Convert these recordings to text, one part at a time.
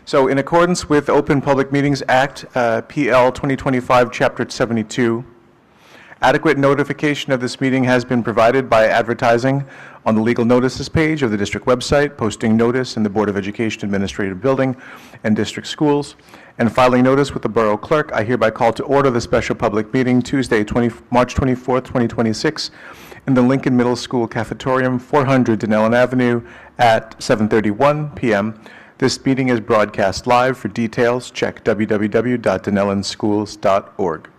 So in accordance with Open Public Meetings Act, PL 2025, Chapter 72, adequate notification of this meeting has been provided by advertising on the legal notices page of the district website, posting notice in the Board of Education Administrative Building and district schools, and filing notice with the Borough Clerk. I hereby call to order the special public meeting Tuesday, March 24th, 2026, in the Lincoln Middle School Cafetorium, 400 Dunellen Avenue at 7:31 p.m. This meeting is broadcast live. For details, check www.dunellenschools.org.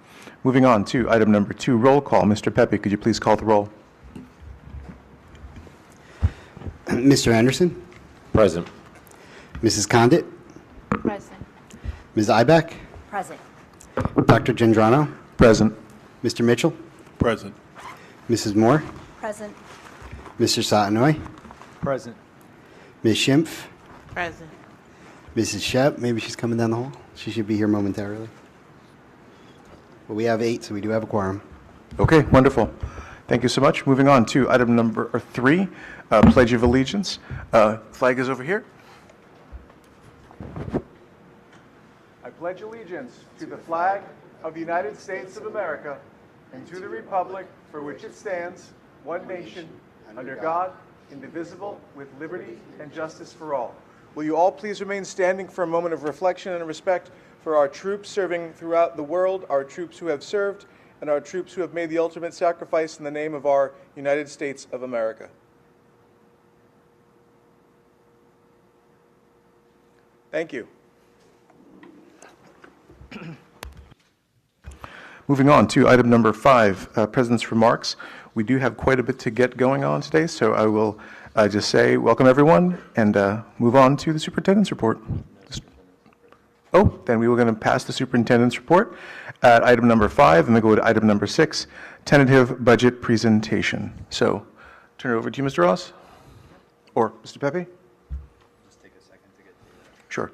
Moving on to item number 2, roll call. Mr. Pepe, could you please call the roll? Mr. Anderson? Present. Mrs. Condit? Present. Ms. Ibeck? Present. Dr. Gendrano? Present. Mr. Mitchell? Present. Mrs. Moore? Present. Mr. Satinoy? Present. Ms. Schimpf? Present. Mrs. Shep? Maybe she's coming down the hall. She should be here momentarily. But we have 8, so we do have a quorum. Okay, wonderful. Thank you so much. Moving on to item number 3, Pledge of Allegiance. Flag is over here. I pledge allegiance to the flag of the United States of America and to the republic for which it stands, one nation, under God, indivisible, with liberty and justice for all. Will you all please remain standing for a moment of reflection and respect for our troops serving throughout the world, our troops who have served, and our troops who have made the ultimate sacrifice in the name of our United States of America. Thank you. Moving on to item number 5, President's Remarks. We do have quite a bit to get going on today, so I will just say welcome everyone and move on to the Superintendent's Report. Then we were going to pass the Superintendent's Report at item number 5 and then go to item number 6, Tentative Budget Presentation. So turn it over to you, Mr. Ross, or Mr. Pepe? Just take a second to get through that. Sure.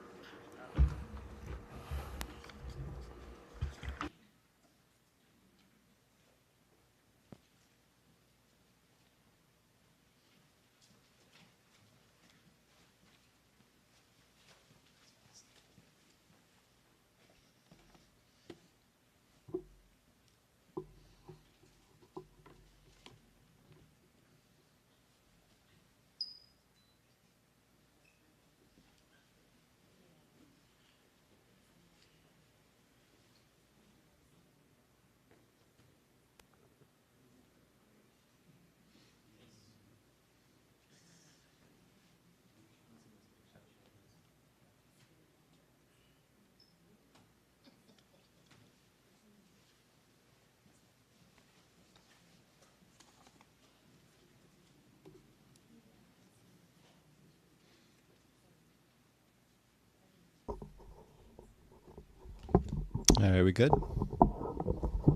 All right, we good? All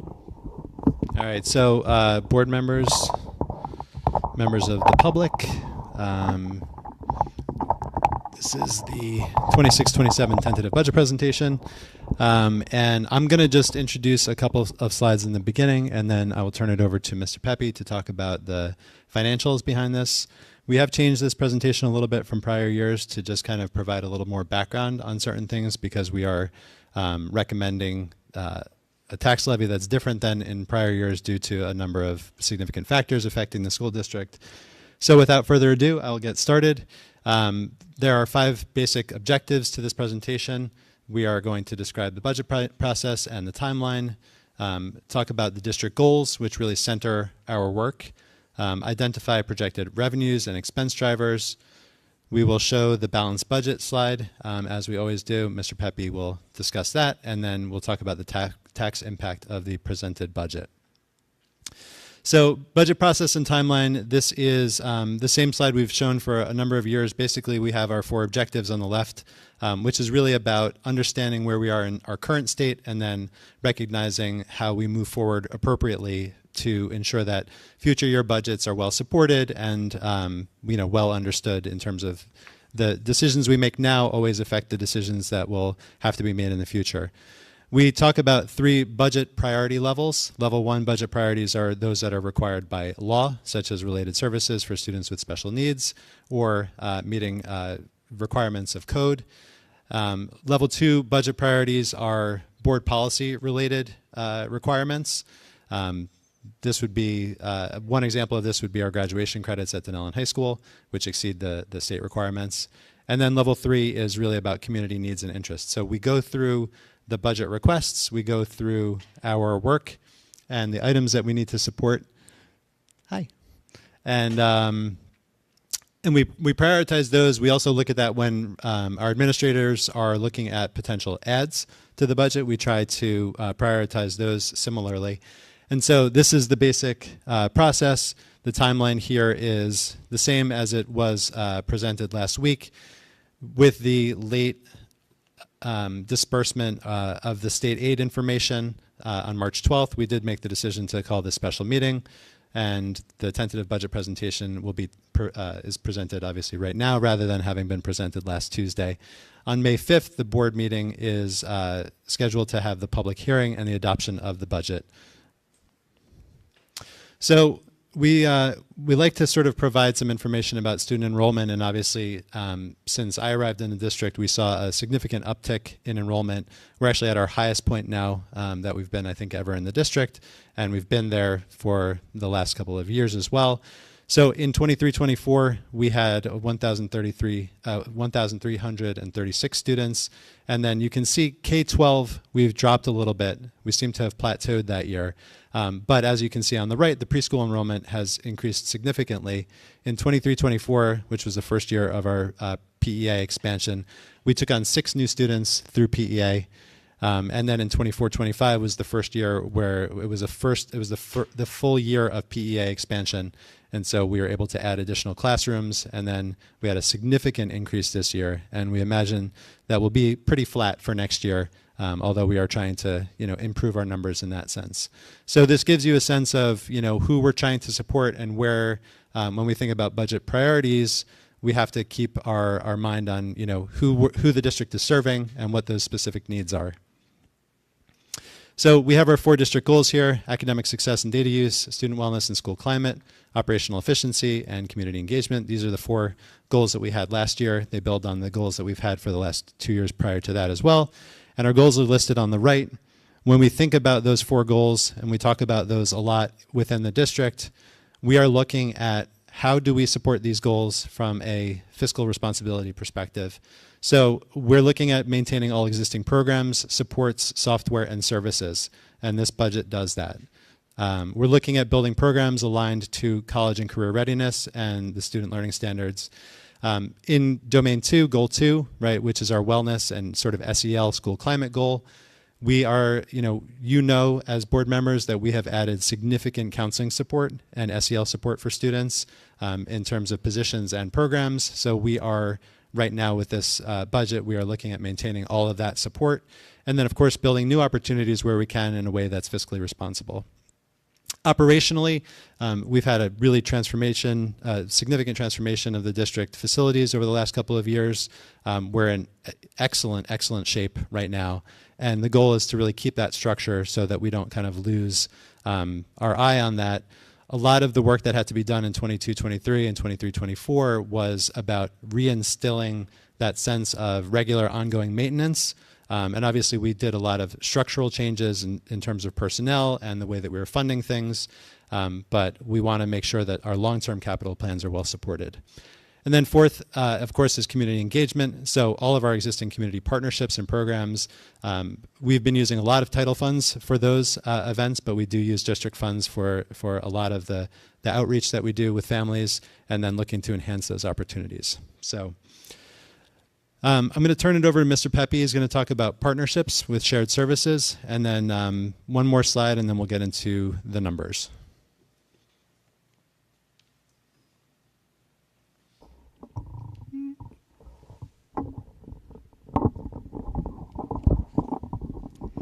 right, so board members, members of the public, this is the 26-27 tentative budget presentation, and I'm going to just introduce a couple of slides in the beginning, and then I will turn it over to Mr. Pepe to talk about the financials behind this. We have changed this presentation a little bit from prior years to just kind of provide a little more background on certain things because we are recommending a tax levy that's different than in prior years due to a number of significant factors affecting the school district. So without further ado, I'll get started. There are 5 basic objectives to this presentation. We are going to describe the budget process and the timeline, talk about the district goals, which really center our work, identify projected revenues and expense drivers. We will show the balanced budget slide, as we always do. Mr. Pepe will discuss that, and then we'll talk about the tax impact of the presented budget. So budget process and timeline, this is the same slide we've shown for a number of years. Basically, we have our 4 objectives on the left, which is really about understanding where we are in our current state and then recognizing how we move forward appropriately to ensure that future year budgets are well supported and well understood in terms of the decisions we make now always affect the decisions that will have to be made in the future. We talk about 3 budget priority levels. Level 1 budget priorities are those that are required by law, such as related services for students with special needs or meeting requirements of code. Level 2 budget priorities are board policy related requirements. This would be, one example of this would be our graduation credits at Dunellen High School, which exceed the state requirements. And then level 3 is really about community needs and interests. So we go through the budget requests, we go through our work and the items that we need to support. Hi. And we prioritize those. We also look at that when our administrators are looking at potential adds to the budget. We try to prioritize those similarly. And so this is the basic process. The timeline here is the same as it was presented last week. With the late disbursement of the state aid information on March 12th, we did make the decision to call this special meeting. And the tentative budget presentation will be is presented obviously right now rather than having been presented last Tuesday. On May 5th, the board meeting is scheduled to have the public hearing and the adoption of the budget. So we like to sort of provide some information about student enrollment, and obviously since I arrived in the district, we saw a significant uptick in enrollment. We're actually at our highest point now that we've been, I think, ever in the district, and we've been there for the last couple of years as well. So in 23-24, we had 1,336 students. And then you can see K-12, we've dropped a little bit. We seem to have plateaued that year. But as you can see on the right, the preschool enrollment has increased significantly. In 23-24, which was the first year of our PEA expansion, we took on 6 new students through PEA. And then in 24-25 was the first year where it was the full year of PEA expansion. And so we were able to add additional classrooms, and then we had a significant increase this year. And we imagine that will be pretty flat for next year, although we are trying to, improve our numbers in that sense. So this gives you a sense of, who we're trying to support and where, when we think about budget priorities, we have to keep our mind on, who the district is serving and what those specific needs are. So we have our 4 district goals here: academic success and data use, student wellness and school climate, operational efficiency, and community engagement. These are the 4 goals that we had last year. They build on the goals that we've had for the last 2 years prior to that as well. And our goals are listed on the right. When we think about those 4 goals, and we talk about those a lot within the district, we are looking at how do we support these goals from a fiscal responsibility perspective. So we're looking at maintaining all existing programs, supports, software, and services, and this budget does that. We're looking at building programs aligned to college and career readiness and the student learning standards. In Domain 2, Goal 2, right, which is our wellness and sort of SEL school climate goal, we are, as board members that we have added significant counseling support and SEL support for students in terms of positions and programs. So we are, right now with this budget, we are looking at maintaining all of that support. And then, of course, building new opportunities where we can in a way that's fiscally responsible. Operationally, we've had a really significant transformation of the district facilities over the last couple of years. We're in excellent shape right now. And the goal is to really keep that structure so that we don't kind of lose our eye on that. A lot of the work that had to be done in 22-23 and 23-24 was about reinstilling that sense of regular ongoing maintenance. And obviously we did a lot of structural changes in terms of personnel and the way that we were funding things. But we want to make sure that our long-term capital plans are well supported. And then 4th, of course, is community engagement. So all of our existing community partnerships and programs, we've been using a lot of title funds for those events, but we do use district funds for a lot of the outreach that we do with families, and then looking to enhance those opportunities. So I'm going to turn it over to Mr. Pepe. He's going to talk about partnerships with shared services, and then one more slide, and then we'll get into the numbers.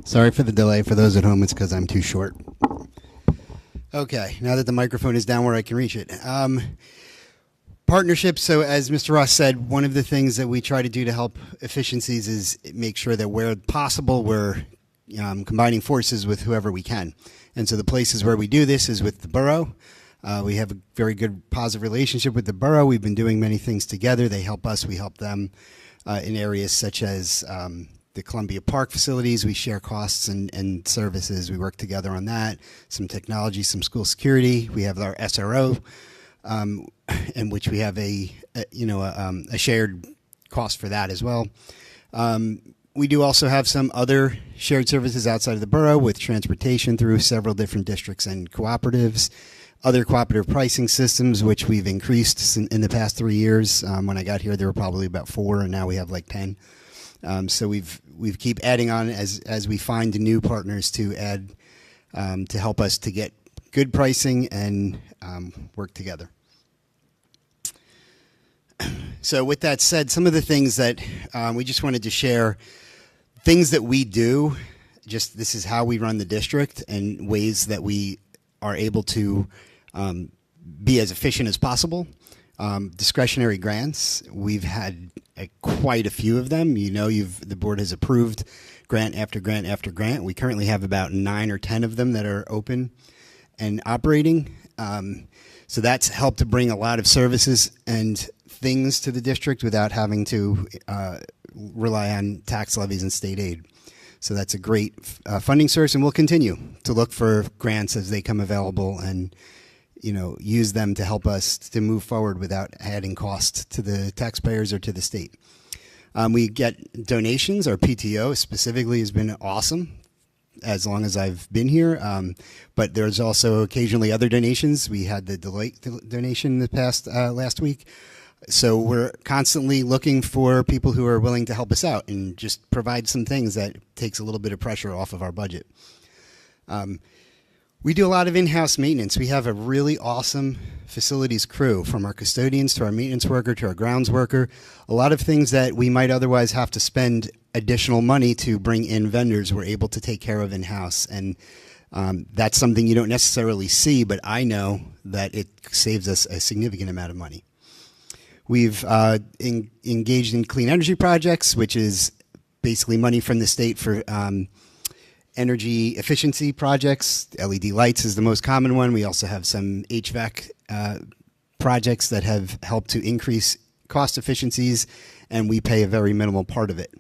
Sorry for the delay. For those at home, it's because I'm too short. Okay, now that the microphone is down where I can reach it. Partnerships, so as Mr. Ross said, one of the things that we try to do to help efficiencies is make sure that where possible, we're combining forces with whoever we can. And so the places where we do this is with the borough. We have a very good positive relationship with the borough. We've been doing many things together. They help us, we help them. in areas such as the Columbia Park facilities. We share costs and services. We work together on that. Some technology, some school security. We have our SRO, in which we have a shared cost for that as well. We do also have some other shared services outside of the borough with transportation through several different districts and cooperatives. Other cooperative pricing systems, which we've increased in the past 3 years. When I got here, there were probably about 4, and now we have like 10. So we've keep adding on as we find new partners to add to help us to get good pricing and work together. So with that said, some of the things that we just wanted to share, things that we do, just this is how we run the district and ways that we are able to be as efficient as possible. Discretionary grants, we've had quite a few of them. You know, the board has approved grant after grant after grant. We currently have about 9 or 10 of them that are open and operating. So that's helped to bring a lot of services and things to the district without having to rely on tax levies and state aid. So that's a great funding source, and we'll continue to look for grants as they come available and use them to help us to move forward without adding cost to the taxpayers or to the state. We get donations. Our PTO specifically has been awesome as long as I've been here. But there's also occasionally other donations. We had the Deloitte donation the past last week. So we're constantly looking for people who are willing to help us out and just provide some things that takes a little bit of pressure off of our budget. We do a lot of in-house maintenance. We have a really awesome facilities crew, from our custodians to our maintenance worker to our grounds worker. A lot of things that we might otherwise have to spend additional money to bring in vendors, we're able to take care of in-house. And that's something you don't necessarily see, but I know that it saves us a significant amount of money. We've engaged in clean energy projects, which is basically money from the state for energy efficiency projects. LED lights is the most common one. We also have some HVAC projects that have helped to increase cost efficiencies, and we pay a very minimal part of it.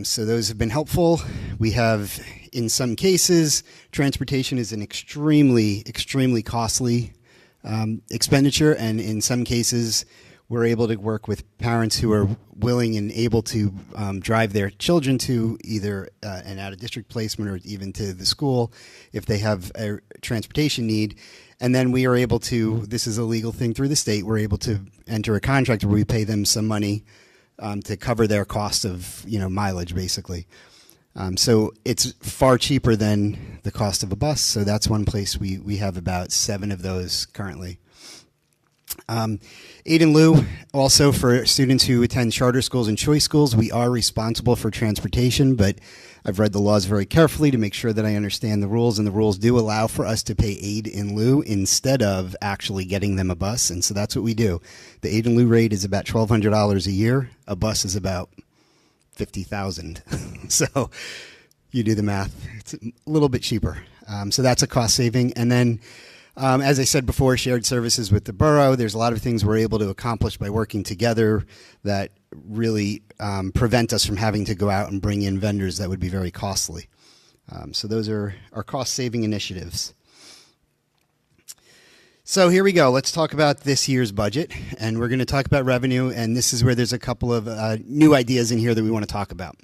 So those have been helpful. We have, in some cases, transportation is an extremely, extremely costly expenditure, and in some cases we're able to work with parents who are willing and able to drive their children to either an out-of-district placement or even to the school if they have a transportation need. And then we are able to, this is a legal thing through the state, we're able to enter a contract where we pay them some money to cover their cost of mileage, basically. So it's far cheaper than the cost of a bus. So that's one place we have about 7 of those currently. Aid in lieu, also for students who attend charter schools and choice schools, we are responsible for transportation, but I've read the laws very carefully to make sure that I understand the rules, and the rules do allow for us to pay aid in lieu instead of actually getting them a bus, and so that's what we do. The aid in lieu rate is about $1,200 a year. A bus is about $50,000. So you do the math. It's a little bit cheaper. So that's a cost saving. And then, as I said before, shared services with the borough. There's a lot of things we're able to accomplish by working together that really prevent us from having to go out and bring in vendors that would be very costly. So those are our cost saving initiatives. So here we go. Let's talk about this year's budget, and we're going to talk about revenue, and this is where there's a couple of new ideas in here that we want to talk about.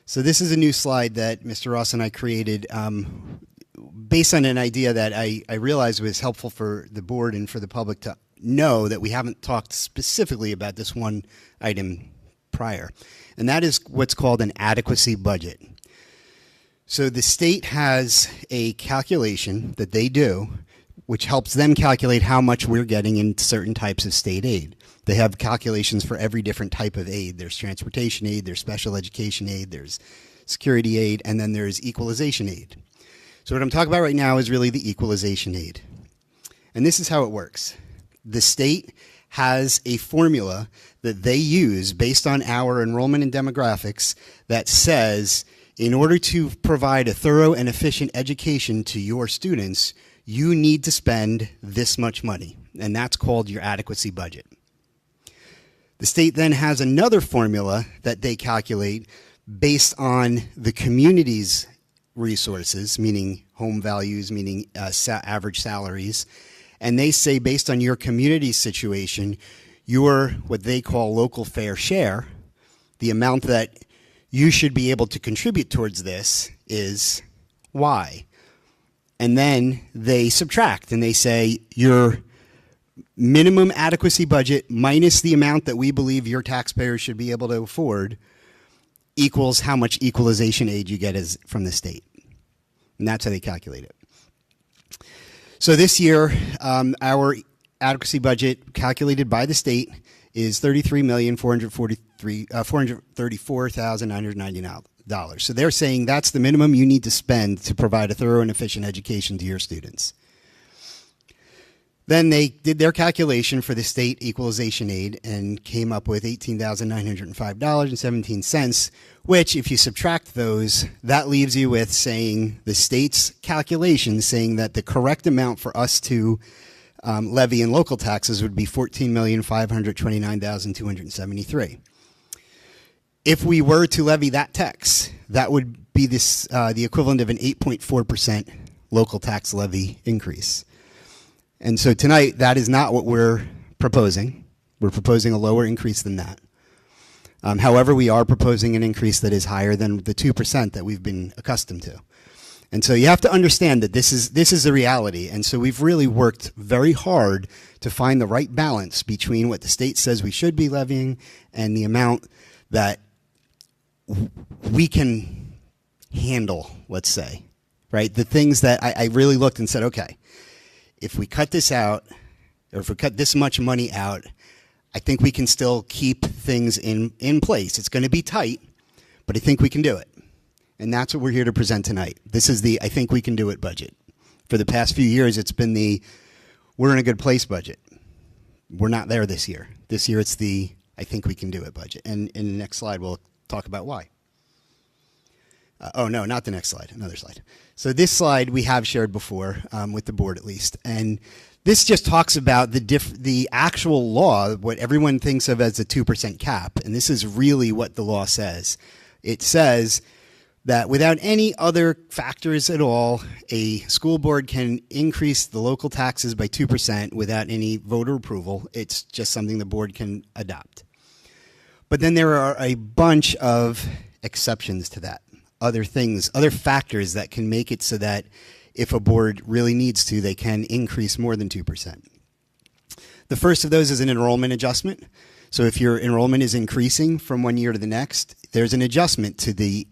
So this is a new slide that Mr. Ross and I created based on an idea that I realized was helpful for the board and for the public to know that we haven't talked specifically about this one item prior, and that is what's called an adequacy budget. So the state has a calculation that they do which helps them calculate how much we're getting in certain types of state aid. They have calculations for every different type of aid. There's transportation aid, there's special education aid, there's security aid, and then there's equalization aid. So what I'm talking about right now is really the equalization aid. And this is how it works. The state has a formula that they use based on our enrollment and demographics that says, in order to provide a thorough and efficient education to your students, you need to spend this much money, and that's called your adequacy budget. The state then has another formula that they calculate based on the community's resources, meaning home values, meaning average salaries. And they say based on your community situation, your what they call local fair share, the amount that you should be able to contribute towards this is Y. And then they subtract and they say your minimum adequacy budget minus the amount that we believe your taxpayers should be able to afford equals how much equalization aid you get from the state. And that's how they calculate it. So this year, our adequacy budget calculated by the state is $33,434,990. So they're saying that's the minimum you need to spend to provide a thorough and efficient education to your students. Then they did their calculation for the state equalization aid and came up with $18,905.17, which if you subtract those, that leaves you with saying the state's calculation saying that the correct amount for us to levy in local taxes would be $14,529,273. If we were to levy that tax, that would be the equivalent of an 8.4% local tax levy increase. And so tonight, that is not what we're proposing. We're proposing a lower increase than that. However, we are proposing an increase that is higher than the 2% that we've been accustomed to. And so you have to understand that this is the reality. And so we've really worked very hard to find the right balance between what the state says we should be levying and the amount that we can handle, let's say, right? The things that I really looked and said, okay, if we cut this out, or if we cut this much money out, I think we can still keep things in place. It's going to be tight, but I think we can do it. And that's what we're here to present tonight. This is the I think we can do it budget. For the past few years, it's been the we're in a good place budget. We're not there this year. This year, it's the I think we can do it budget. And in the next slide, we'll talk about why. Oh, no, not the next slide, another slide. So this slide we have shared before with the board at least. And this just talks about the actual law, what everyone thinks of as a 2% cap. And this is really what the law says. It says that without any other factors at all, a school board can increase the local taxes by 2% without any voter approval. It's just something the board can adopt. But then there are a bunch of exceptions to that. Other things, other factors that can make it so that if a board really needs to, they can increase more than 2%. The first of those is an enrollment adjustment. So if your enrollment is increasing from one year to the next, there's an adjustment to the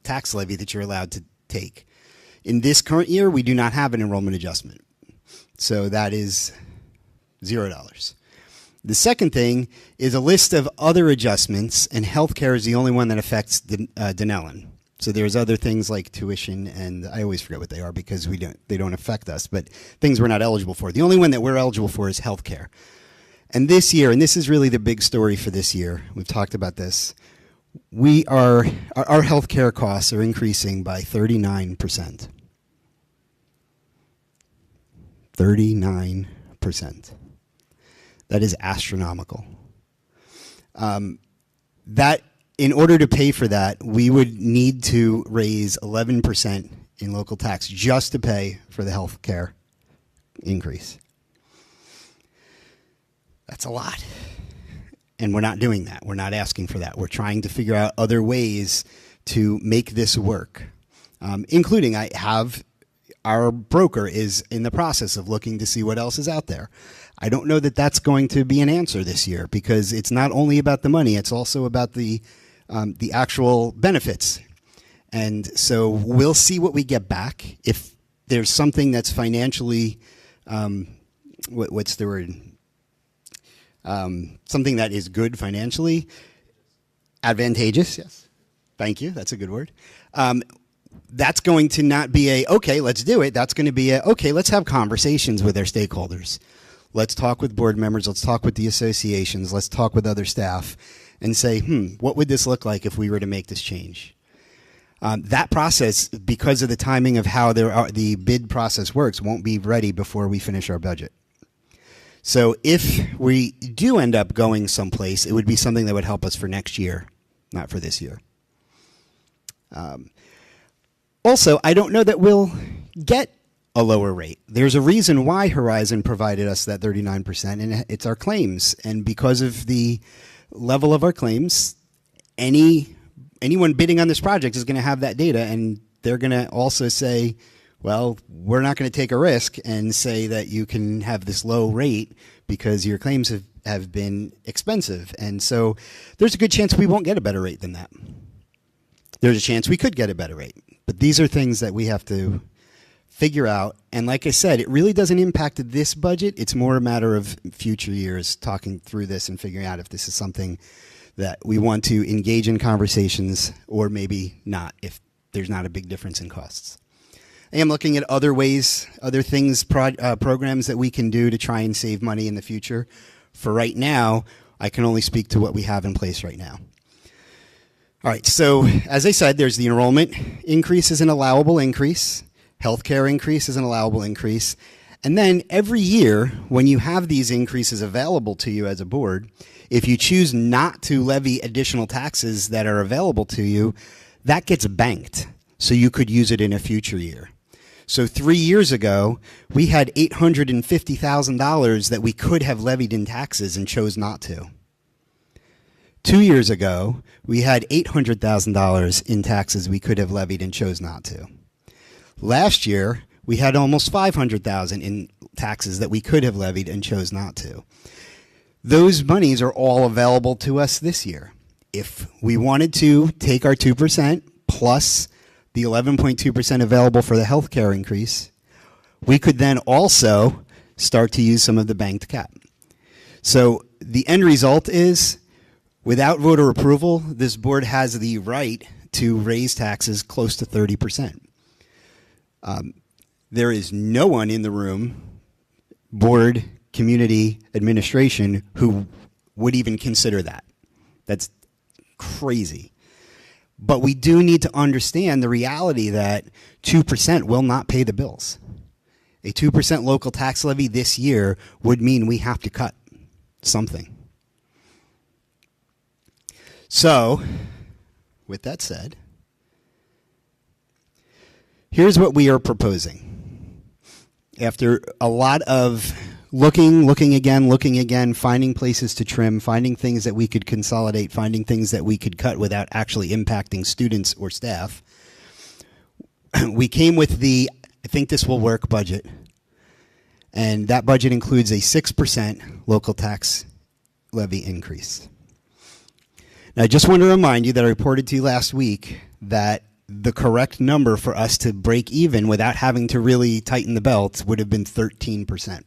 tax levy that you're allowed to take. In this current year, we do not have an enrollment adjustment. So that is $0. The second thing is a list of other adjustments, and healthcare is the only one that affects Dunellen. So there's other things like tuition, and I always forget what they are because they don't affect us, but things we're not eligible for. The only one that we're eligible for is healthcare. And this year, and this is really the big story for this year, we've talked about this, our healthcare costs are increasing by 39%. 39%. That is astronomical. That in order to pay for that, we would need to raise 11% in local tax just to pay for the health care increase. That's a lot. And we're not doing that. We're not asking for that. We're trying to figure out other ways to make this work, including our broker is in the process of looking to see what else is out there. I don't know that that's going to be an answer this year because it's not only about the money, it's also about the actual benefits. And so we'll see what we get back. If there's something that's financially, what's the word? Something that is good financially, advantageous, yes. Thank you, that's a good word. That's going to not be okay, let's do it. That's going to be okay, let's have conversations with our stakeholders. Let's talk with board members, let's talk with the associations, let's talk with other staff and say, what would this look like if we were to make this change? That process, because of the timing of how the bid process works, won't be ready before we finish our budget. So if we do end up going someplace, it would be something that would help us for next year, not for this year. Also, I don't know that we'll get a lower rate. There's a reason why Horizon provided us that 39%, and it's our claims. And because of the level of our claims, anyone bidding on this project is going to have that data, and they're going to also say, well, we're not going to take a risk and say that you can have this low rate because your claims have been expensive. And so there's a good chance we won't get a better rate than that. There's a chance we could get a better rate. But these are things that we have to figure out. And like I said, it really doesn't impact this budget. It's more a matter of future years talking through this and figuring out if this is something that we want to engage in conversations or maybe not if there's not a big difference in costs. I am looking at other ways, other things, programs that we can do to try and save money in the future. For right now, I can only speak to what we have in place right now. All right, so as I said, there's the enrollment increase is an allowable increase. Healthcare increase is an allowable increase. And then every year, when you have these increases available to you as a board, if you choose not to levy additional taxes that are available to you, that gets banked. So you could use it in a future year. So 3 years ago, we had $850,000 that we could have levied in taxes and chose not to. 2 years ago, we had $800,000 in taxes we could have levied and chose not to. Last year, we had almost $500,000 in taxes that we could have levied and chose not to. Those monies are all available to us this year. If we wanted to take our 2% plus the 11.2% available for the healthcare increase, we could then also start to use some of the banked cap. So the end result is, without voter approval, this board has the right to raise taxes close to 30%. There is no one in the room, board, community, administration, who would even consider that. That's crazy. But we do need to understand the reality that 2% will not pay the bills. A 2% local tax levy this year would mean we have to cut something. So, with that said, here's what we are proposing. After a lot of looking again, finding places to trim, finding things that we could consolidate, finding things that we could cut without actually impacting students or staff, we came with the I think this will work budget. And that budget includes a 6% local tax levy increase. Now, I just want to remind you that I reported to you last week that the correct number for us to break even without having to really tighten the belt would have been 13%.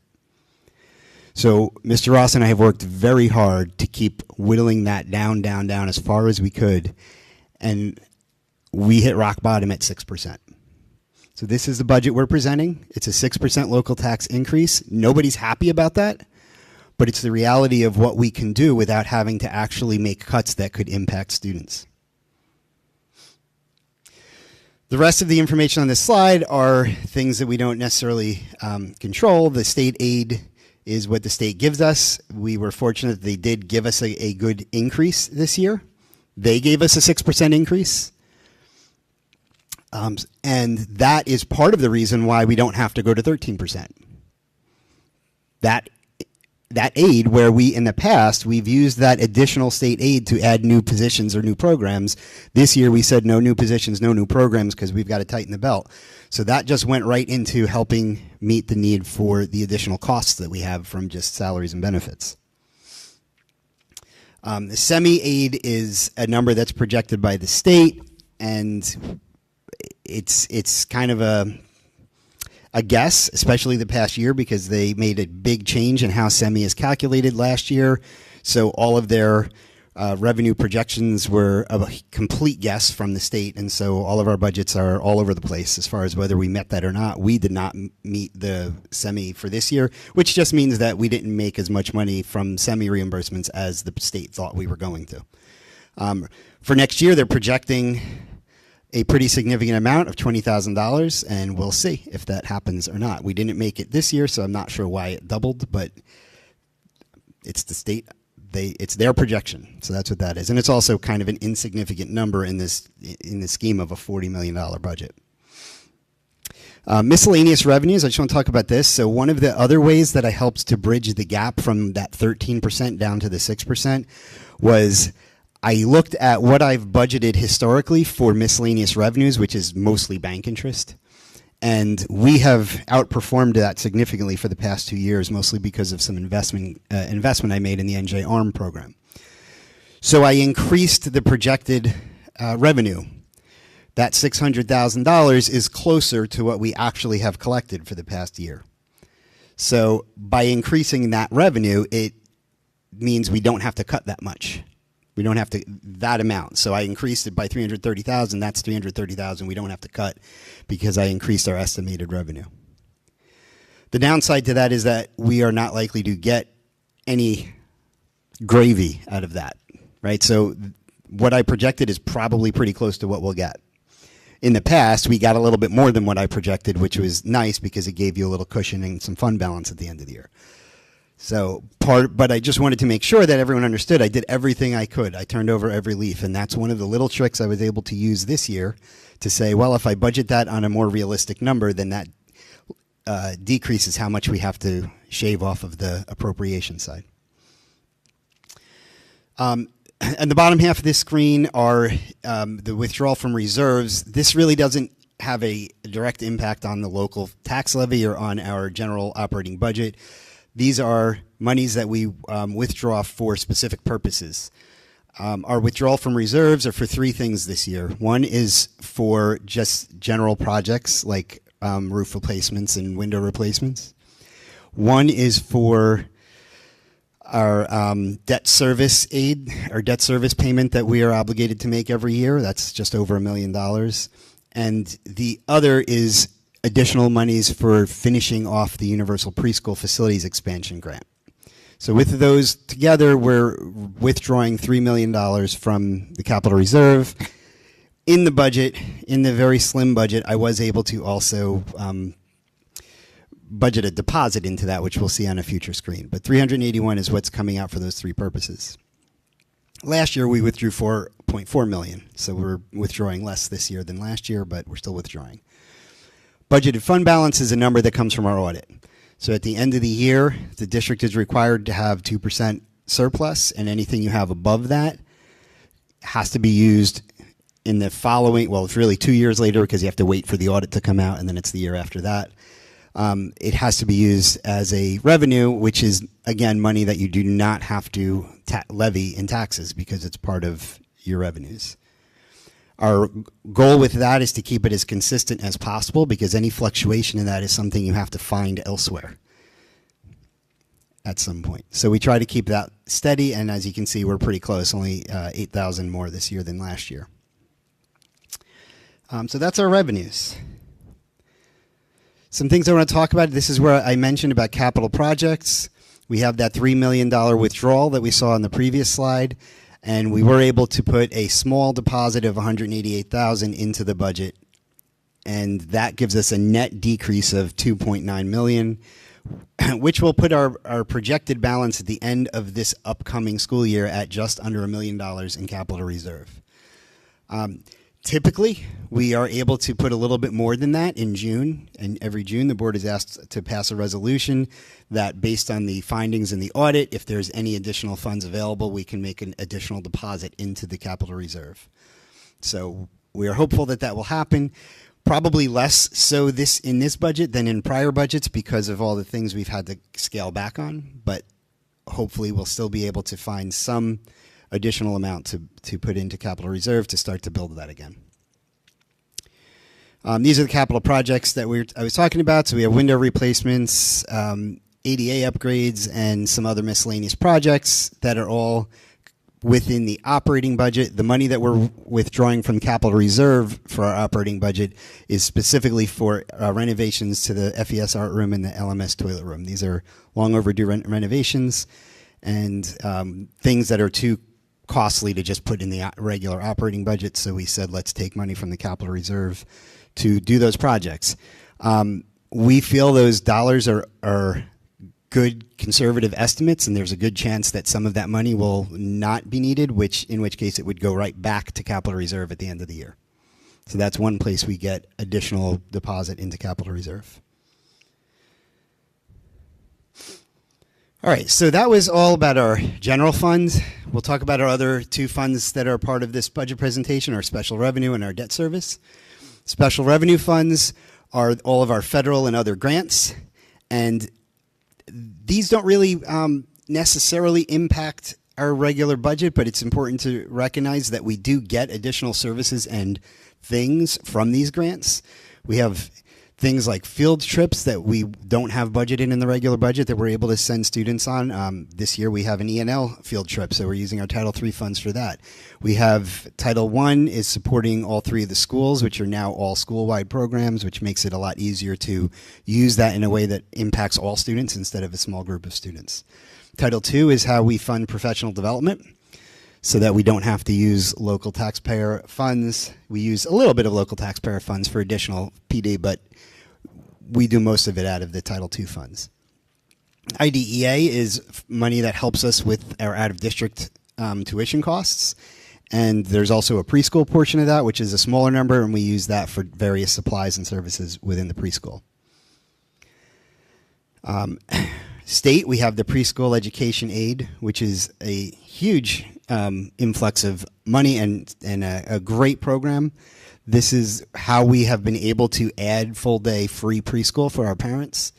So Mr. Ross and I have worked very hard to keep whittling that down as far as we could, and we hit rock bottom at 6%. So this is the budget we're presenting. It's a 6% local tax increase. Nobody's happy about that, but it's the reality of what we can do without having to actually make cuts that could impact students. The rest of the information on this slide are things that we don't necessarily control. The state aid is what the state gives us. We were fortunate that they did give us a good increase this year. They gave us a 6% increase. And that is part of the reason why we don't have to go to 13%. That aid, where we, in the past, we've used that additional state aid to add new positions or new programs. This year we said no new positions, no new programs, because we've got to tighten the belt. So that just went right into helping meet the need for the additional costs that we have from just salaries and benefits. The semi-aid is a number that's projected by the state, and it's kind of a guess, especially the past year, because they made a big change in how semi is calculated last year. So all of their revenue projections were a complete guess from the state, and so all of our budgets are all over the place as far as whether we met that or not. We did not meet the semi for this year, which just means that we didn't make as much money from semi reimbursements as the state thought we were going to. For next year, they're projecting a pretty significant amount of $20,000, and we'll see if that happens or not. We didn't make it this year, so I'm not sure why it doubled, but it's the state. It's their projection, so that's what that is, and it's also kind of an insignificant number in the scheme of a $40 million budget. Miscellaneous revenues, I just want to talk about this. So one of the other ways that I helped to bridge the gap from that 13% down to the 6% was I looked at what I've budgeted historically for miscellaneous revenues, which is mostly bank interest. And we have outperformed that significantly for the past 2 years, mostly because of some investment I made in the NJ ARM program. So I increased the projected revenue. That $600,000 is closer to what we actually have collected for the past year. So by increasing that revenue, it means we don't have to cut that much. We don't have to that amount. So I increased it by $330,000. That's $330,000 we don't have to cut because I increased our estimated revenue. The downside to that is that we are not likely to get any gravy out of that, right? So what I projected is probably pretty close to what we'll get. In the past, we got a little bit more than what I projected, which was nice because it gave you a little cushion and some fund balance at the end of the year. So but I just wanted to make sure that everyone understood I did everything I could. I turned over every leaf, and that's one of the little tricks I was able to use this year to say, well, if I budget that on a more realistic number, then that decreases how much we have to shave off of the appropriation side. And the bottom half of this screen are the withdrawal from reserves. This really doesn't have a direct impact on the local tax levy or on our general operating budget. These are monies that we withdraw for specific purposes. Our withdrawal from reserves are for three things this year. One is for just general projects like roof replacements and window replacements. One is for our debt service aid, our debt service payment that we are obligated to make every year. That's just over $1 million. And the other is additional monies for finishing off the Universal Preschool Facilities Expansion Grant. So with those together, we're withdrawing $3 million from the capital reserve. In the budget, in the very slim budget, I was able to also budget a deposit into that, which we'll see on a future screen. But 381 is what's coming out for those three purposes. Last year, we withdrew $4.4 million. So we're withdrawing less this year than last year, but we're still withdrawing. Budgeted fund balance is a number that comes from our audit. So at the end of the year, the district is required to have 2% surplus, and anything you have above that has to be used in the following, well, it's really 2 years later because you have to wait for the audit to come out, and then it's the year after that. It has to be used as a revenue, which is, again, money that you do not have to levy in taxes because it's part of your revenues. Our goal with that is to keep it as consistent as possible because any fluctuation in that is something you have to find elsewhere at some point. So we try to keep that steady, and as you can see, we're pretty close, only $8,000 more this year than last year. So that's our revenues. Some things I want to talk about. This is where I mentioned about capital projects. We have that $3 million withdrawal that we saw on the previous slide. And we were able to put a small deposit of $188,000 into the budget, and that gives us a net decrease of $2.9 million, which will put our projected balance at the end of this upcoming school year at just under $1 million in capital reserve. Typically, we are able to put a little bit more than that in June, and every June the board is asked to pass a resolution that based on the findings in the audit, if there's any additional funds available, we can make an additional deposit into the capital reserve. So we are hopeful that that will happen. Probably less so in this budget than in prior budgets because of all the things we've had to scale back on, but hopefully we'll still be able to find some additional amount to put into capital reserve to start to build that again. These are the capital projects that I was talking about. So we have window replacements, ADA upgrades, and some other miscellaneous projects that are all within the operating budget. The money that we're withdrawing from capital reserve for our operating budget is specifically for renovations to the FES art room and the LMS toilet room. These are long overdue renovations and things that are too costly to just put in the regular operating budget. So we said, let's take money from the capital reserve to do those projects. We feel those dollars are good conservative estimates, and there's a good chance that some of that money will not be needed, in which case it would go right back to capital reserve at the end of the year. So that's one place we get additional deposit into capital reserve. All right, so that was all about our general fund. We'll talk about our other two funds that are part of this budget presentation, our special revenue and our debt service. Special revenue funds are all of our federal and other grants, and these don't really necessarily impact our regular budget, but it's important to recognize that we do get additional services and things from these grants. We have things like field trips that we don't have budgeted in the regular budget that we're able to send students on. This year we have an ENL field trip, so we're using our Title III funds for that. We have Title I is supporting all three of the schools, which are now all school-wide programs, which makes it a lot easier to use that in a way that impacts all students instead of a small group of students. Title II is how we fund professional development, so that we don't have to use local taxpayer funds. We use a little bit of local taxpayer funds for additional PD, but we do most of it out of the Title II funds. IDEA is money that helps us with our out-of-district tuition costs. And there's also a preschool portion of that, which is a smaller number, and we use that for various supplies and services within the preschool. State, we have the preschool education aid, which is a huge influx of money and a great program. This is how we have been able to add full-day free preschool for our parents,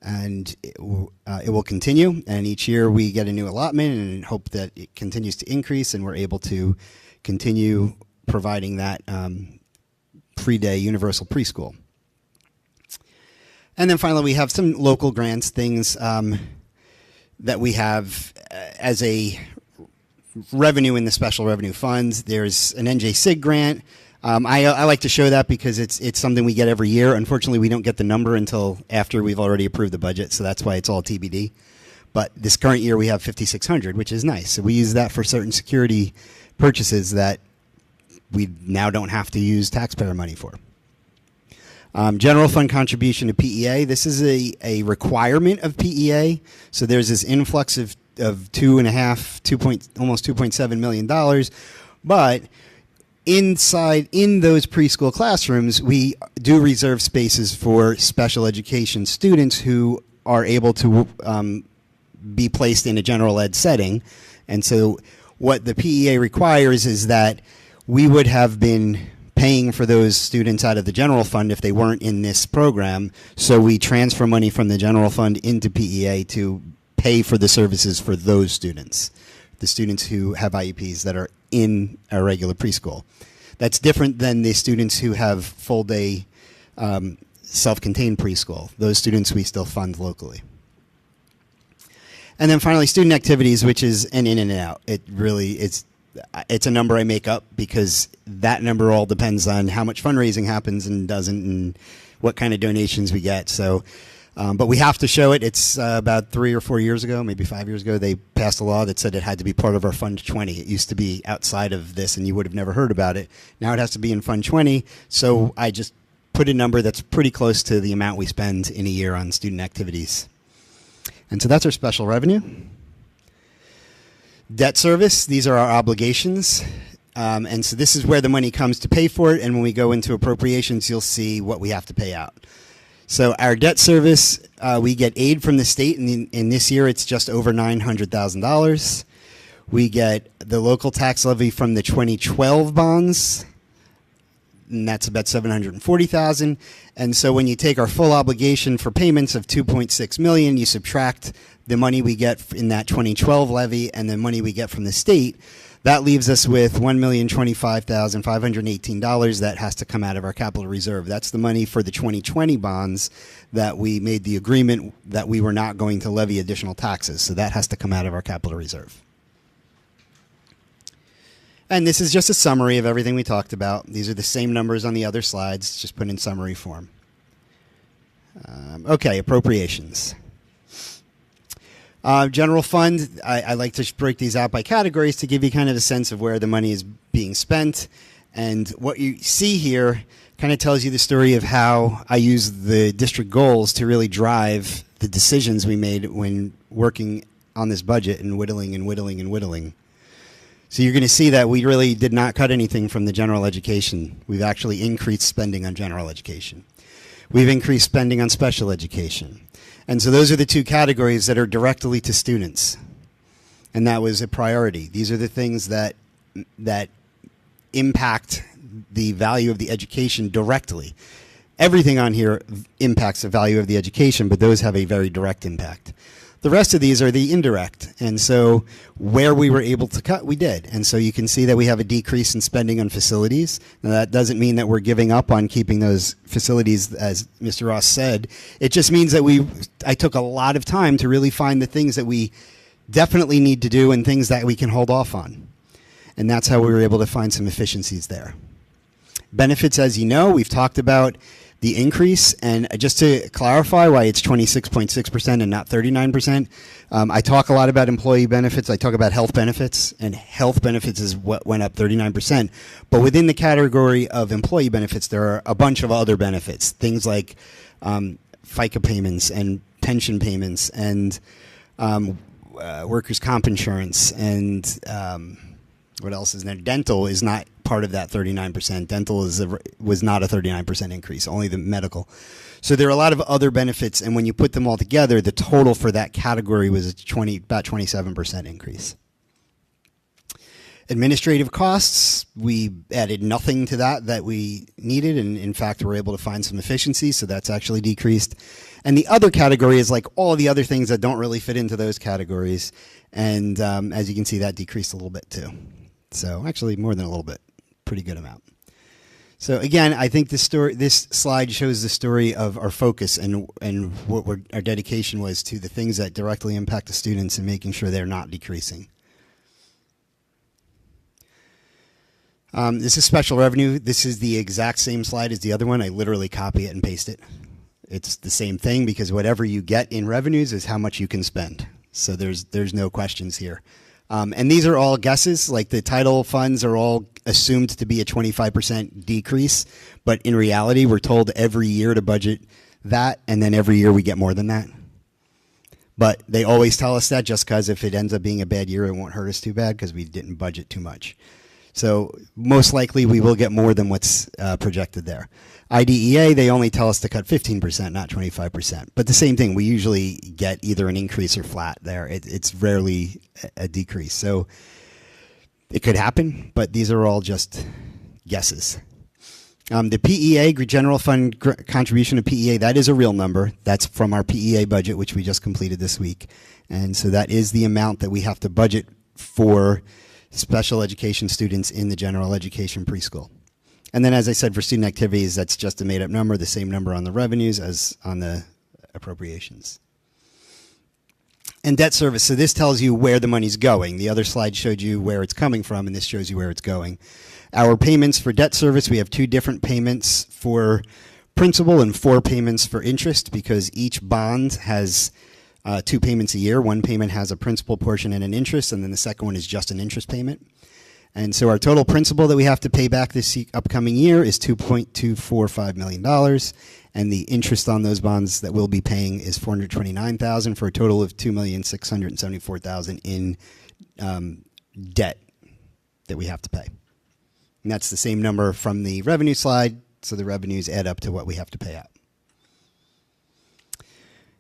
and it will continue. And each year we get a new allotment and hope that it continues to increase, and we're able to continue providing that free-day universal preschool. And then finally, we have some local grants, things that we have as a revenue in the special revenue funds. There's an NJSIG grant. I like to show that because it's something we get every year. Unfortunately, we don't get the number until after we've already approved the budget, so that's why it's all TBD. But this current year, we have $5,600, which is nice. So we use that for certain security purchases that we now don't have to use taxpayer money for. General fund contribution to PEA. This is a requirement of PEA. So there's this influx of almost $2.7 million. But in those preschool classrooms, we do reserve spaces for special education students who are able to be placed in a general ed setting. And so what the PEA requires is that we would have been paying for those students out of the general fund if they weren't in this program. So we transfer money from the general fund into PEA to pay for the services for those students, the students who have IEPs that are in a regular preschool. That's different than the students who have full-day self-contained preschool. Those students we still fund locally. And then finally, student activities, which is an in and out. It's a number I make up because that number all depends on how much fundraising happens and doesn't, and what kind of donations we get. So, but we have to show it. It's about 3 or 4 years ago, maybe 5 years ago, they passed a law that said it had to be part of our Fund 20. It used to be outside of this, and you would have never heard about it. Now it has to be in Fund 20. So I just put a number that's pretty close to the amount we spend in a year on student activities. And so that's our special revenue. Debt service, these are our obligations. And so this is where the money comes to pay for it. And when we go into appropriations, you'll see what we have to pay out. So our debt service, we get aid from the state. And in this year, it's just over $900,000. We get the local tax levy from the 2012 bonds, and that's about $740,000. And so when you take our full obligation for payments of $2.6 million, you subtract the money we get in that 2012 levy and the money we get from the state, that leaves us with $1,025,518 that has to come out of our capital reserve. That's the money for the 2020 bonds that we made the agreement that we were not going to levy additional taxes. So that has to come out of our capital reserve. And this is just a summary of everything we talked about. These are the same numbers on the other slides, just put in summary form. Okay, appropriations. General fund, I like to break these out by categories to give you kind of a sense of where the money is being spent. And what you see here kind of tells you the story of how I use the district goals to really drive the decisions we made when working on this budget and whittling and whittling and whittling. So you're going to see that we really did not cut anything from the general education. We've actually increased spending on general education. We've increased spending on special education. And so those are the two categories that are directly to students. And that was a priority. These are the things that impact the value of the education directly. Everything on here impacts the value of the education, but those have a very direct impact. The rest of these are the indirect. And so where we were able to cut, we did. And so you can see that we have a decrease in spending on facilities. Now, that doesn't mean that we're giving up on keeping those facilities, as Mr. Ross said. It just means that I took a lot of time to really find the things that we definitely need to do and things that we can hold off on. And that's how we were able to find some efficiencies there. Benefits, as you know, we've talked about the increase, and just to clarify why it's 26.6% and not 39%, I talk a lot about employee benefits. I talk about health benefits, and health benefits is what went up 39%. But within the category of employee benefits, there are a bunch of other benefits, things like FICA payments and pension payments and workers' comp insurance and what else is there? Dental is not part of that 39%. Dental was not a 39% increase, only the medical. So there are a lot of other benefits, and when you put them all together, the total for that category was about 27% increase. Administrative costs, we added nothing to that we needed, and in fact, we're able to find some efficiencies, so that's actually decreased. And the other category is like all of the other things that don't really fit into those categories, and as you can see, that decreased a little bit too. So actually more than a little bit, pretty good amount. So again, I think this slide shows the story of our focus and what our dedication was to the things that directly impact the students and making sure they're not decreasing. This is special revenue. This is the exact same slide as the other one. I literally copy it and paste it. It's the same thing because whatever you get in revenues is how much you can spend. So there's no questions here. And these are all guesses, like the title funds are all assumed to be a 25% decrease, but in reality, we're told every year to budget that, and then every year we get more than that. But they always tell us that just because if it ends up being a bad year, it won't hurt us too bad because we didn't budget too much. So most likely we will get more than what's projected there. IDEA, they only tell us to cut 15%, not 25%. But the same thing, we usually get either an increase or flat there. It's rarely a decrease. So it could happen, but these are all just guesses. The PEA, General Fund contribution to PEA, that is a real number. That's from our PEA budget, which we just completed this week. And so that is the amount that we have to budget for special education students in the general education preschool. And then, as I said, for student activities, that's just a made-up number, the same number on the revenues as on the appropriations. And debt service, so this tells you where the money's going. The other slide showed you where it's coming from, and this shows you where it's going. Our payments for debt service, we have 2 different payments for principal and 4 payments for interest because each bond has 2 payments a year. One payment has a principal portion and an interest, and then the second one is just an interest payment. And so our total principal that we have to pay back this upcoming year is $2.245 million, and the interest on those bonds that we'll be paying is $429,000 for a total of $2,674,000 in debt that we have to pay. And that's the same number from the revenue slide, so the revenues add up to what we have to pay out.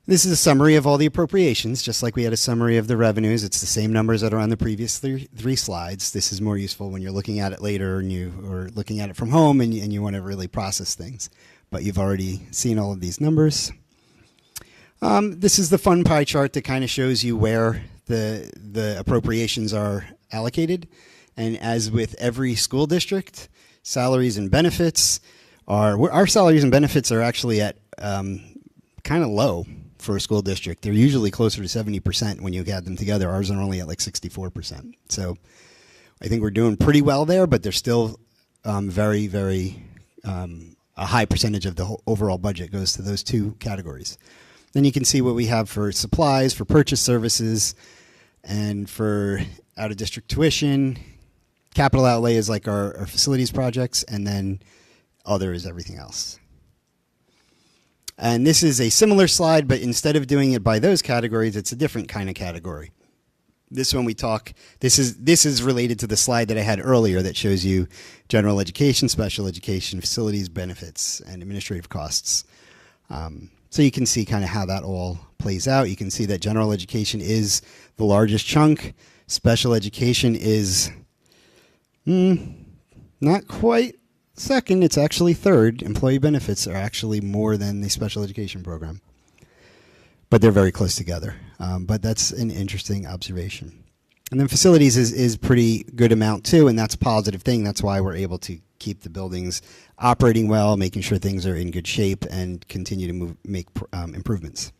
This is a summary of all the appropriations, just like we had a summary of the revenues. It's the same numbers that are on the previous three slides. This is more useful when you're looking at it later and or looking at it from home and you want to really process things. But you've already seen all of these numbers. This is the fun pie chart that kind of shows you where the appropriations are allocated. And as with every school district, salaries and benefits our salaries and benefits are actually at kind of low for a school district. They're usually closer to 70% when you add them together. Ours are only at like 64%. So I think we're doing pretty well there, but there's still very, very a high percentage of the whole overall budget goes to those 2 categories. Then you can see what we have for supplies, for purchase services, and for out-of-district tuition. Capital outlay is like our facilities projects, and then other is everything else. And this is a similar slide, but instead of doing it by those categories, it's a different kind of category. This one this is related to the slide that I had earlier that shows you general education, special education, facilities, benefits, and administrative costs. So you can see kind of how that all plays out. You can see that general education is the largest chunk. Special education is not quite second. It's actually third. Employee benefits are actually more than the special education program. But they're very close together. But that's an interesting observation. And then facilities is pretty good amount too, and that's a positive thing. That's why we're able to keep the buildings operating well, making sure things are in good shape, and continue to make improvements.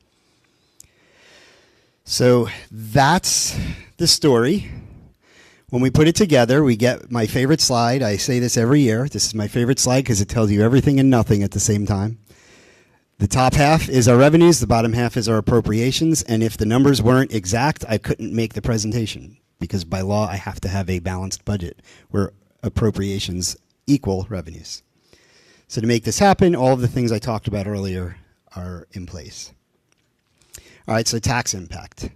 So that's the story. When we put it together, we get my favorite slide. I say this every year. This is my favorite slide because it tells you everything and nothing at the same time. The top half is our revenues, the bottom half is our appropriations, and if the numbers weren't exact, I couldn't make the presentation because by law I have to have a balanced budget where appropriations equal revenues. So to make this happen, all of the things I talked about earlier are in place. All right, so tax impact.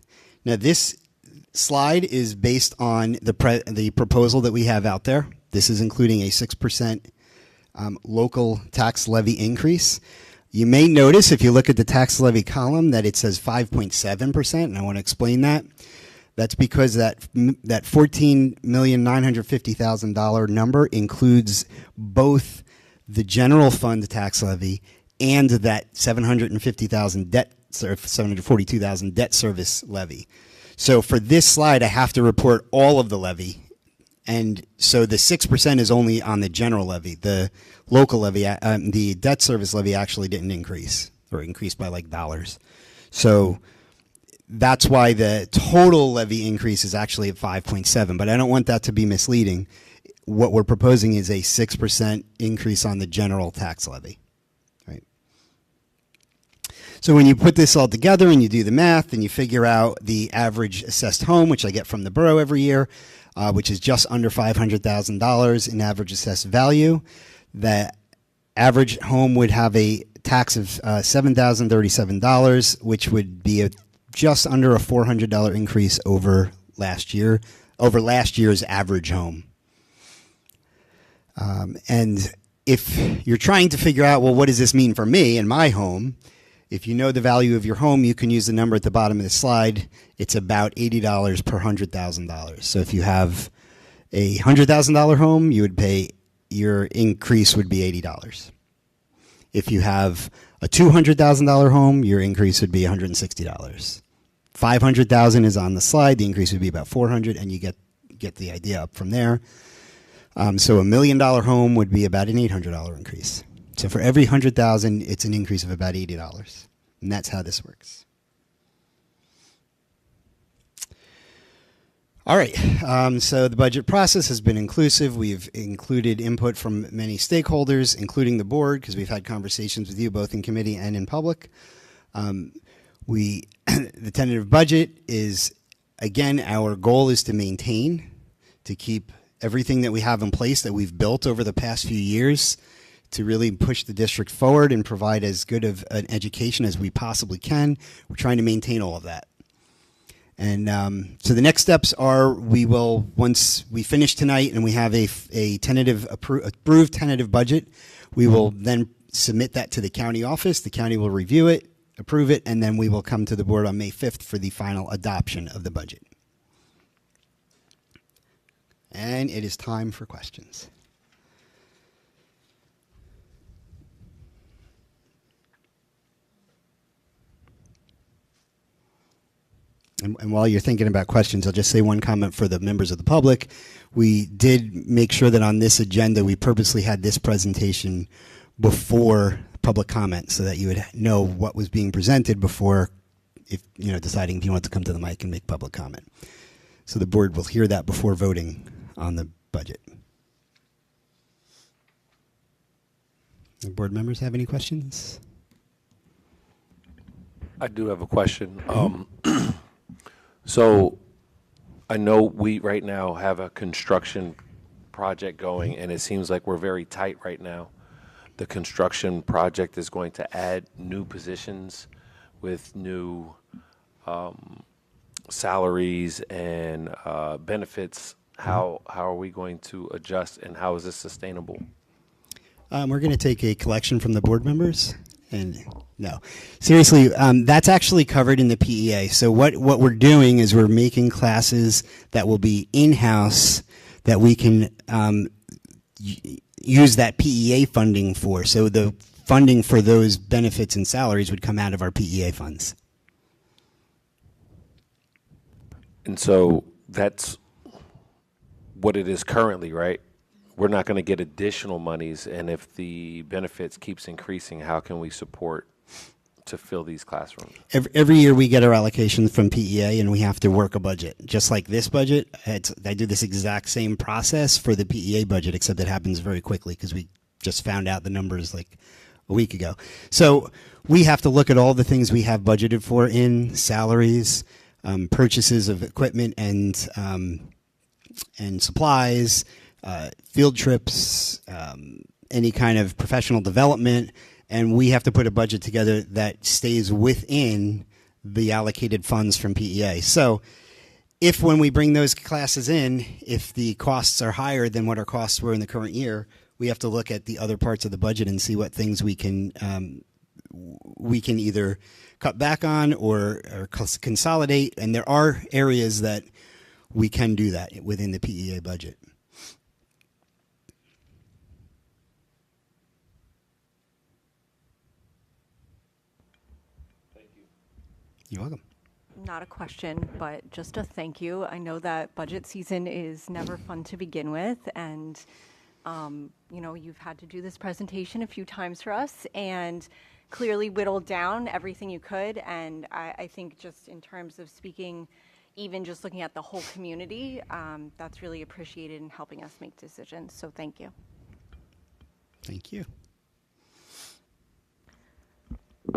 Now this slide is based on the proposal that we have out there. This is including a 6% local tax levy increase. You may notice if you look at the tax levy column that it says 5.7%, and I want to explain that. That's because that $14,950,000 number includes both the general fund tax levy and that $742,000 debt service levy. So for this slide, I have to report all of the levy. And so the 6% is only on the general levy. The local levy, the debt service levy actually didn't increase, or increased by like dollars. So that's why the total levy increase is actually at 5.7. But I don't want that to be misleading. What we're proposing is a 6% increase on the general tax levy. Right. So when you put this all together and you do the math and you figure out the average assessed home, which I get from the borough every year, which is just under $500,000 in average assessed value. The average home would have a tax of $7,037, which would be just under a $400 increase over last year's average home. And if you're trying to figure out, well, what does this mean for me and my home? If you know the value of your home, you can use the number at the bottom of the slide. It's about $80 per $100,000. So if you have a $100,000 home, your increase would be $80. If you have a $200,000 home, your increase would be $160. $500,000 is on the slide. The increase would be about $400, and you get the idea up from there. So $1 million home would be about an $800 increase. So for every $100,000, it's an increase of about $80, and that's how this works. All right, so the budget process has been inclusive. We've included input from many stakeholders, including the board, because we've had conversations with you both in committee and in public. The tentative budget is, again, our goal is to maintain, to keep everything that we have in place that we've built over the past few years, to really push the district forward and provide as good of an education as we possibly can. We're trying to maintain all of that. And so the next steps are once we finish tonight and we have a approved tentative budget, we will then submit that to the county office. The county will review it, approve it, and then we will come to the board on May 5th for the final adoption of the budget. And it is time for questions. And while you're thinking about questions, I'll just say one comment for the members of the public. We did make sure that on this agenda, we purposely had this presentation before public comment so that you would know what was being presented before deciding if you want to come to the mic and make public comment. So the board will hear that before voting on the budget. Do board members have any questions? I do have a question. So I know we right now have a construction project going, and it seems like we're very tight right now. the construction project is going to add new positions with new salaries and benefits, how are we going to adjust, and how is this sustainable? We're going to take a collection from the board members, and no, seriously, that's actually covered in the PEA. So what we're doing is we're making classes that will be in-house that we can use that PEA funding for. So the funding for those benefits and salaries would come out of our PEA funds. And so that's what it is currently, right? We're not going to get additional monies, and if the benefits keeps increasing, how can we support to fill these classrooms? Every year we get our allocation from PEA, and we have to work a budget. Just like this budget, I do this exact same process for the PEA budget, except it happens very quickly because we just found out the numbers like a week ago. So we have to look at all the things we have budgeted for in salaries, purchases of equipment and supplies, field trips, any kind of professional development, and we have to put a budget together that stays within the allocated funds from PEA. So if when we bring those classes in, if the costs are higher than what our costs were in the current year, we have to look at the other parts of the budget and see what things we can either cut back on or consolidate. And there are areas that we can do that within the PEA budget. Thank you. You're welcome. Not a question, but just a thank you. I know that budget season is never fun to begin with, and you know, you've had to do this presentation a few times for us and clearly whittled down everything you could. And I think just in terms of speaking, even just looking at the whole community, that's really appreciated in helping us make decisions. So thank you. Thank you.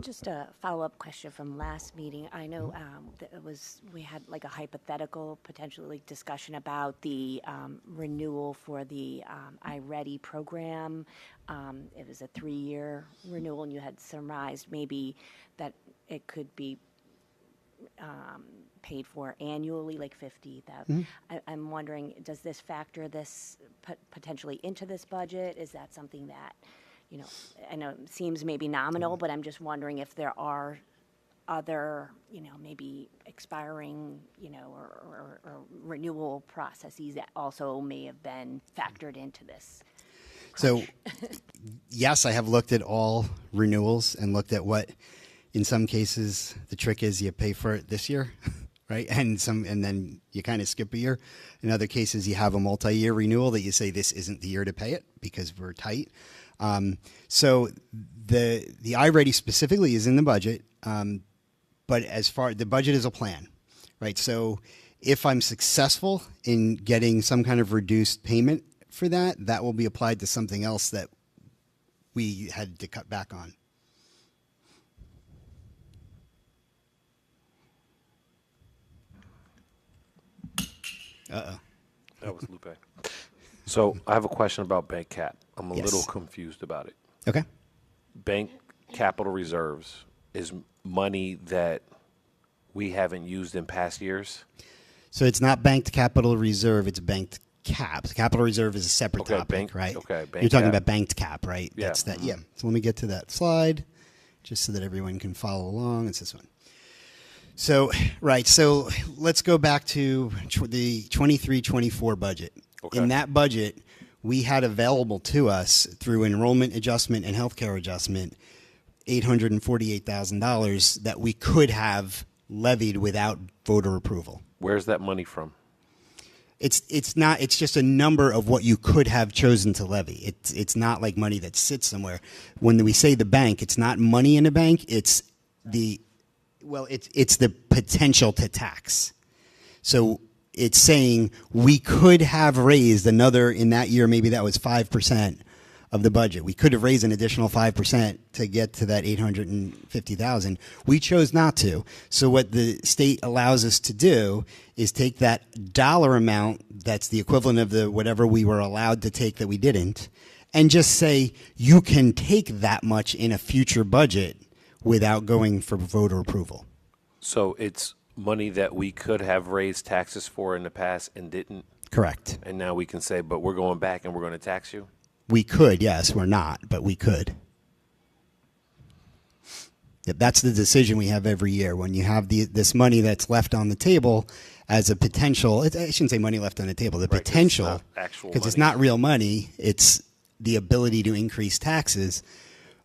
Just a follow-up question from last meeting. I know that we had like a hypothetical potentially discussion about the renewal for the iReady program. It was a 3-year renewal, and you had surmised maybe that it could be paid for annually, like $50,000. I'm wondering, does this factor this potentially into this budget? Is that something that, you know, I know it seems maybe nominal, but I'm just wondering if there are other, you know, maybe expiring, you know, or renewal processes that also may have been factored into this. So, yes, I have looked at all renewals and looked at what, in some cases, the trick is you pay for it this year, right? And then you kind of skip a year. In other cases, you have a multi-year renewal that you say this isn't the year to pay it because we're tight. So the iReady specifically is in the budget, but as far the budget is a plan, right? So if I'm successful in getting some kind of reduced payment for that, that will be applied to something else that we had to cut back on. Uh-oh. That was Lupe. So I have a question about bank cap. I'm a Yes. little confused about it. Okay. Bank capital reserves is money that we haven't used in past years. So it's not banked capital reserve, it's banked cap. Capital reserve is a separate Okay, topic, right? okay, bank You're talking cap. about banked cap, right? Yeah. That's that. Yeah. So let me get to that slide just so that everyone can follow along. It's this one. So, right. So let's go back to the 23-24 budget. Okay. In that budget, we had available to us through enrollment adjustment and healthcare adjustment $848,000 that we could have levied without voter approval. Where's that money from? It's not. It's just a number of what you could have chosen to levy. It's not like money that sits somewhere. When we say the bank, it's not money in a bank. It's the potential to tax. So it's saying we could have raised another in that year. Maybe that was 5% of the budget. We could have raised an additional 5% to get to that $850,000. We chose not to. So what the state allows us to do is take that dollar amount that's the equivalent of the whatever we were allowed to take that we didn't, and just say you can take that much in a future budget without going for voter approval. So it's money that we could have raised taxes for in the past and didn't, Correct. and now we can say, but we're going back and we're going to tax you? We could, yes, we're not, but we could. Yep, that's the decision we have every year. When you have this money that's left on the table as a potential, I shouldn't say money left on the table, the Right, 'cause it's potential, not actual because it's money. not real money, it's the ability to increase taxes.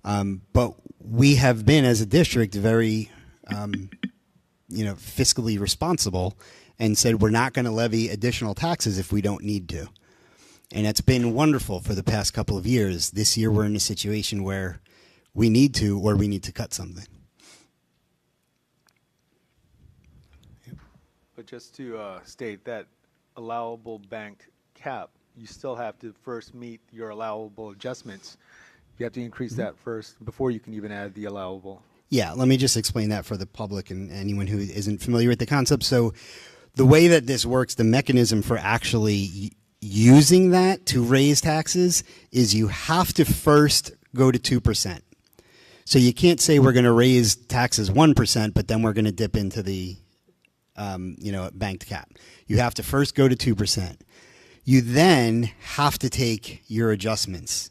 But we have been, as a district, very, fiscally responsible and said we're not going to levy additional taxes if we don't need to. And it's been wonderful for the past couple of years. This year we're in a situation where we need to, or we need to cut something. But just to state that allowable bank cap, you still have to first meet your allowable adjustments. You have to increase that first before you can even add the allowable. Yeah, let me just explain that for the public and anyone who isn't familiar with the concept. So the way that this works, the mechanism for actually using that to raise taxes is you have to first go to 2%. So you can't say we're going to raise taxes 1%, but then we're going to dip into the banked cap. You have to first go to 2%. You then have to take your adjustments.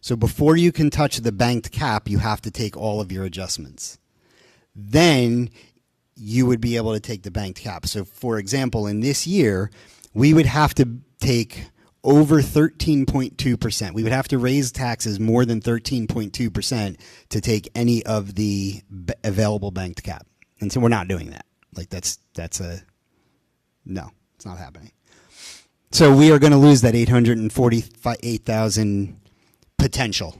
So before you can touch the banked cap, you have to take all of your adjustments. Then you would be able to take the banked cap. So for example, in this year, we would have to take over 13.2%. We would have to raise taxes more than 13.2% to take any of the available banked cap. And so we're not doing that. Like no, it's not happening. So we are going to lose that 848,000 potential.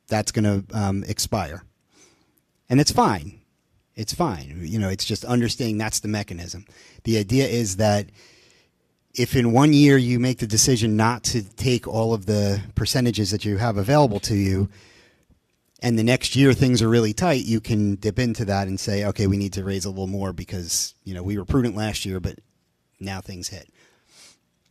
That's going to expire. And it's fine. It's fine. It's just understanding that's the mechanism. The idea is that if in 1 year you make the decision not to take all of the percentages that you have available to you, and the next year things are really tight, you can dip into that and say, okay, we need to raise a little more because, we were prudent last year, but now things hit.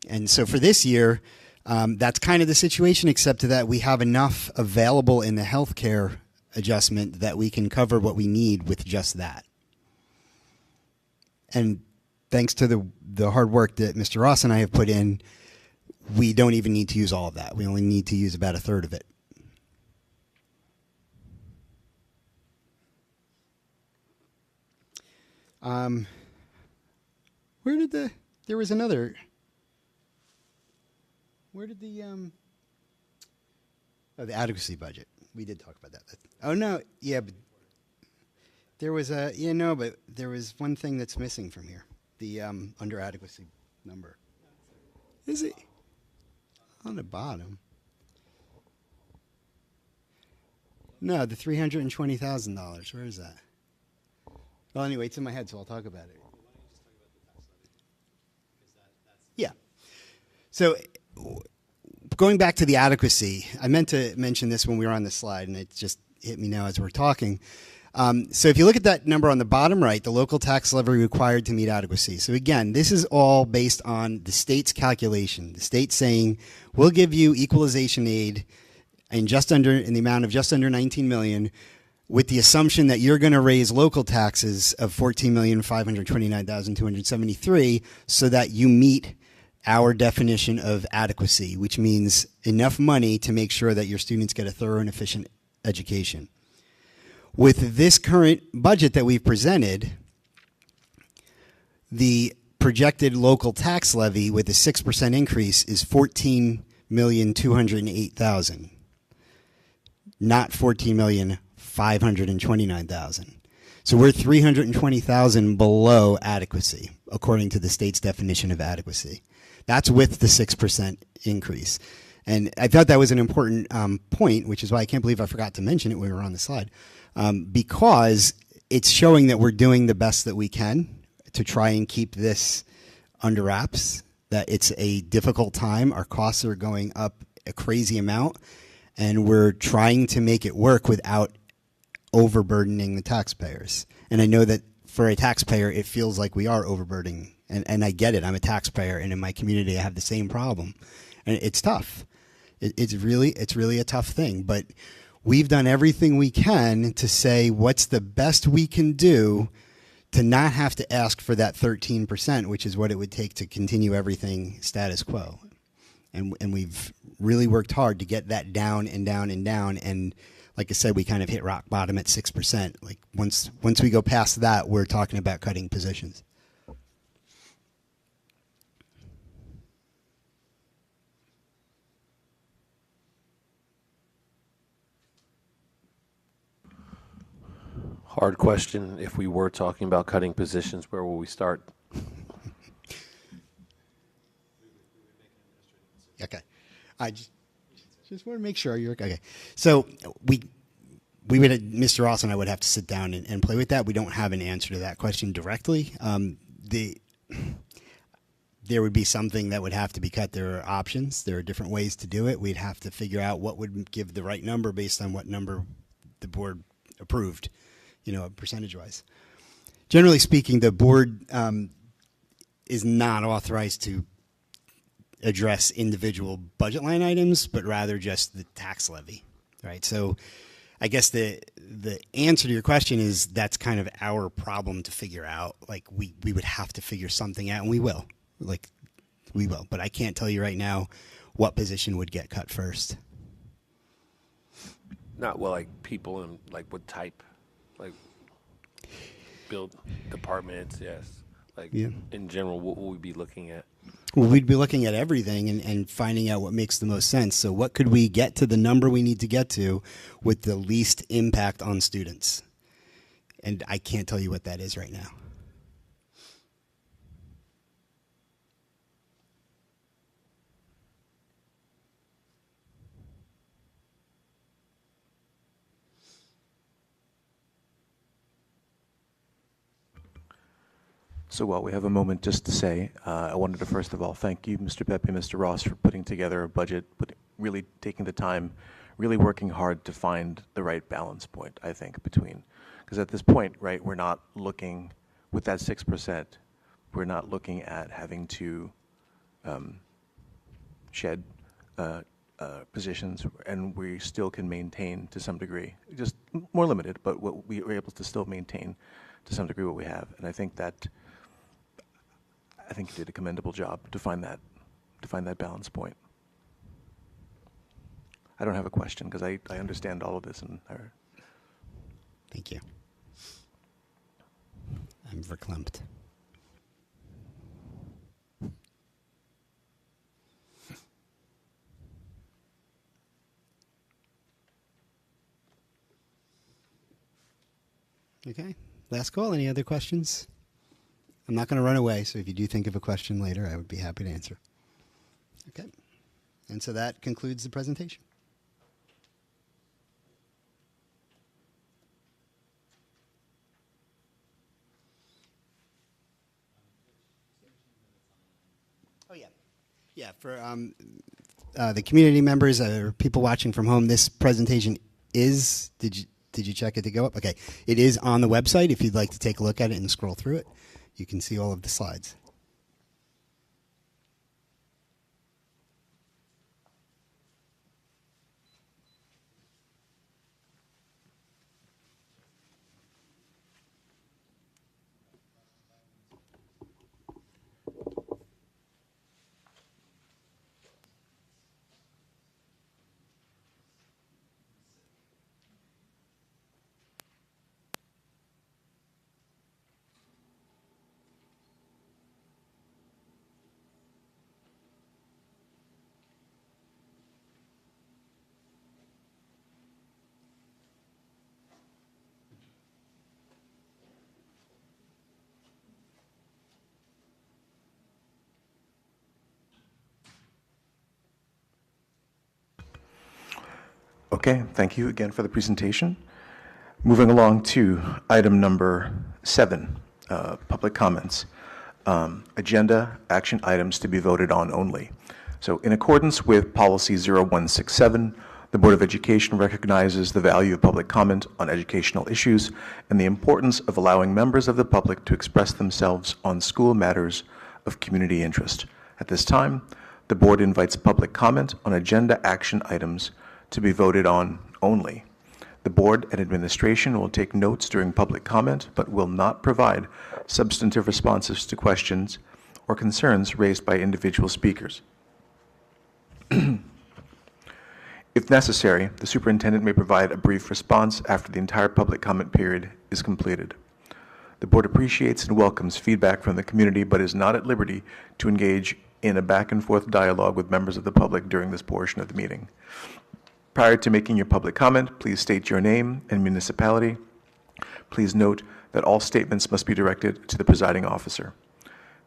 And so for this year, that's kind of the situation, except that we have enough available in the healthcare adjustment that we can cover what we need with just that. And thanks to the hard work that Mr. Ross and I have put in, we don't even need to use all of that. We only need to use about a third of it. The adequacy budget. We did talk about that. Oh no, yeah, but there was but there was one thing that's missing from here. The under adequacy number. Is it on the bottom? No, the $320,000. Where is that? Well, anyway, it's in my head, so I'll talk about it. Yeah. So going back to the adequacy, I meant to mention this when we were on this slide, and it just hit me now as we're talking. So if you look at that number on the bottom right, the local tax levy required to meet adequacy. So again, this is all based on the state's calculation. The state saying, we'll give you equalization aid in the amount of just under 19 million, with the assumption that you're going to raise local taxes of 14,529,273 so that you meet our definition of adequacy, which means enough money to make sure that your students get a thorough and efficient education. With this current budget that we've presented, the projected local tax levy with a 6% increase is $14,208,000, not $14,529,000. So we're $320,000 below adequacy, according to the state's definition of adequacy. That's with the 6% increase. And I thought that was an important point, which is why I can't believe I forgot to mention it when we were on the slide, because it's showing that we're doing the best that we can to try and keep this under wraps, that it's a difficult time. Our costs are going up a crazy amount, and we're trying to make it work without overburdening the taxpayers. And I know that for a taxpayer, it feels like we are overburdening. And I get it. I'm a taxpayer, and in my community, I have the same problem. And it's tough. It's really a tough thing, but we've done everything we can to say what's the best we can do to not have to ask for that 13%, which is what it would take to continue everything status quo. And we've really worked hard to get that down and down and down. And like I said, we kind of hit rock bottom at 6%. Like once we go past that, we're talking about cutting positions. Hard question. If we were talking about cutting positions, where will we start? Okay. I just want to make sure you're okay. So we would, Mr. Ross and I would have to sit down and play with that. We don't have an answer to that question directly. There would be something that would have to be cut. There are options. There are different ways to do it. We'd have to figure out what would give the right number based on what number the board approved, percentage-wise. Generally speaking, the board is not authorized to address individual budget line items, but rather just the tax levy, right? So I guess the answer to your question is that's kind of our problem to figure out. Like we would have to figure something out, and we will. But I can't tell you right now what position would get cut first. Not well, like people and like what type, like build departments, yes. Like in general, what will we be looking at? Well, we'd be looking at everything and finding out what makes the most sense. So what could we get to the number we need to get to with the least impact on students? And I can't tell you what that is right now. So while we have a moment just to say, I wanted to first of all thank you, Mr. Pepe, Mr. Ross, for putting together a budget, but really taking the time, really working hard to find the right balance point, I think, between, because at this point, right, we're not looking, with that 6%, we're not looking at having to shed positions, and we still can maintain to some degree, just more limited, but what we are able to still maintain to some degree what we have. And I think you did a commendable job to find that balance point. I don't have a question because I understand all of this and Thank you. I'm verklempt. Okay. Last call. Any other questions? I'm not going to run away, so if you do think of a question later, I would be happy to answer. Okay. And so that concludes the presentation. Oh, yeah. Yeah, for the community members or people watching from home, this presentation is, did you check it to go up? Okay. It is on the website if you'd like to take a look at it and scroll through it. You can see all of the slides. Okay, thank you again for the presentation. Moving along to item number 7, public comments. Agenda action items to be voted on only. So in accordance with policy 0167, the Board of Education recognizes the value of public comment on educational issues and the importance of allowing members of the public to express themselves on school matters of community interest. At this time, The board invites public comment on agenda action items to be voted on only. The board and administration will take notes during public comment, but will not provide substantive responses to questions or concerns raised by individual speakers. If necessary, the superintendent may provide a brief response after the entire public comment period is completed. The board appreciates and welcomes feedback from the community, but is not at liberty to engage in a back-and-forth dialogue with members of the public during this portion of the meeting. Prior to making your public comment, please state your name and municipality. Please note that all statements must be directed to the presiding officer.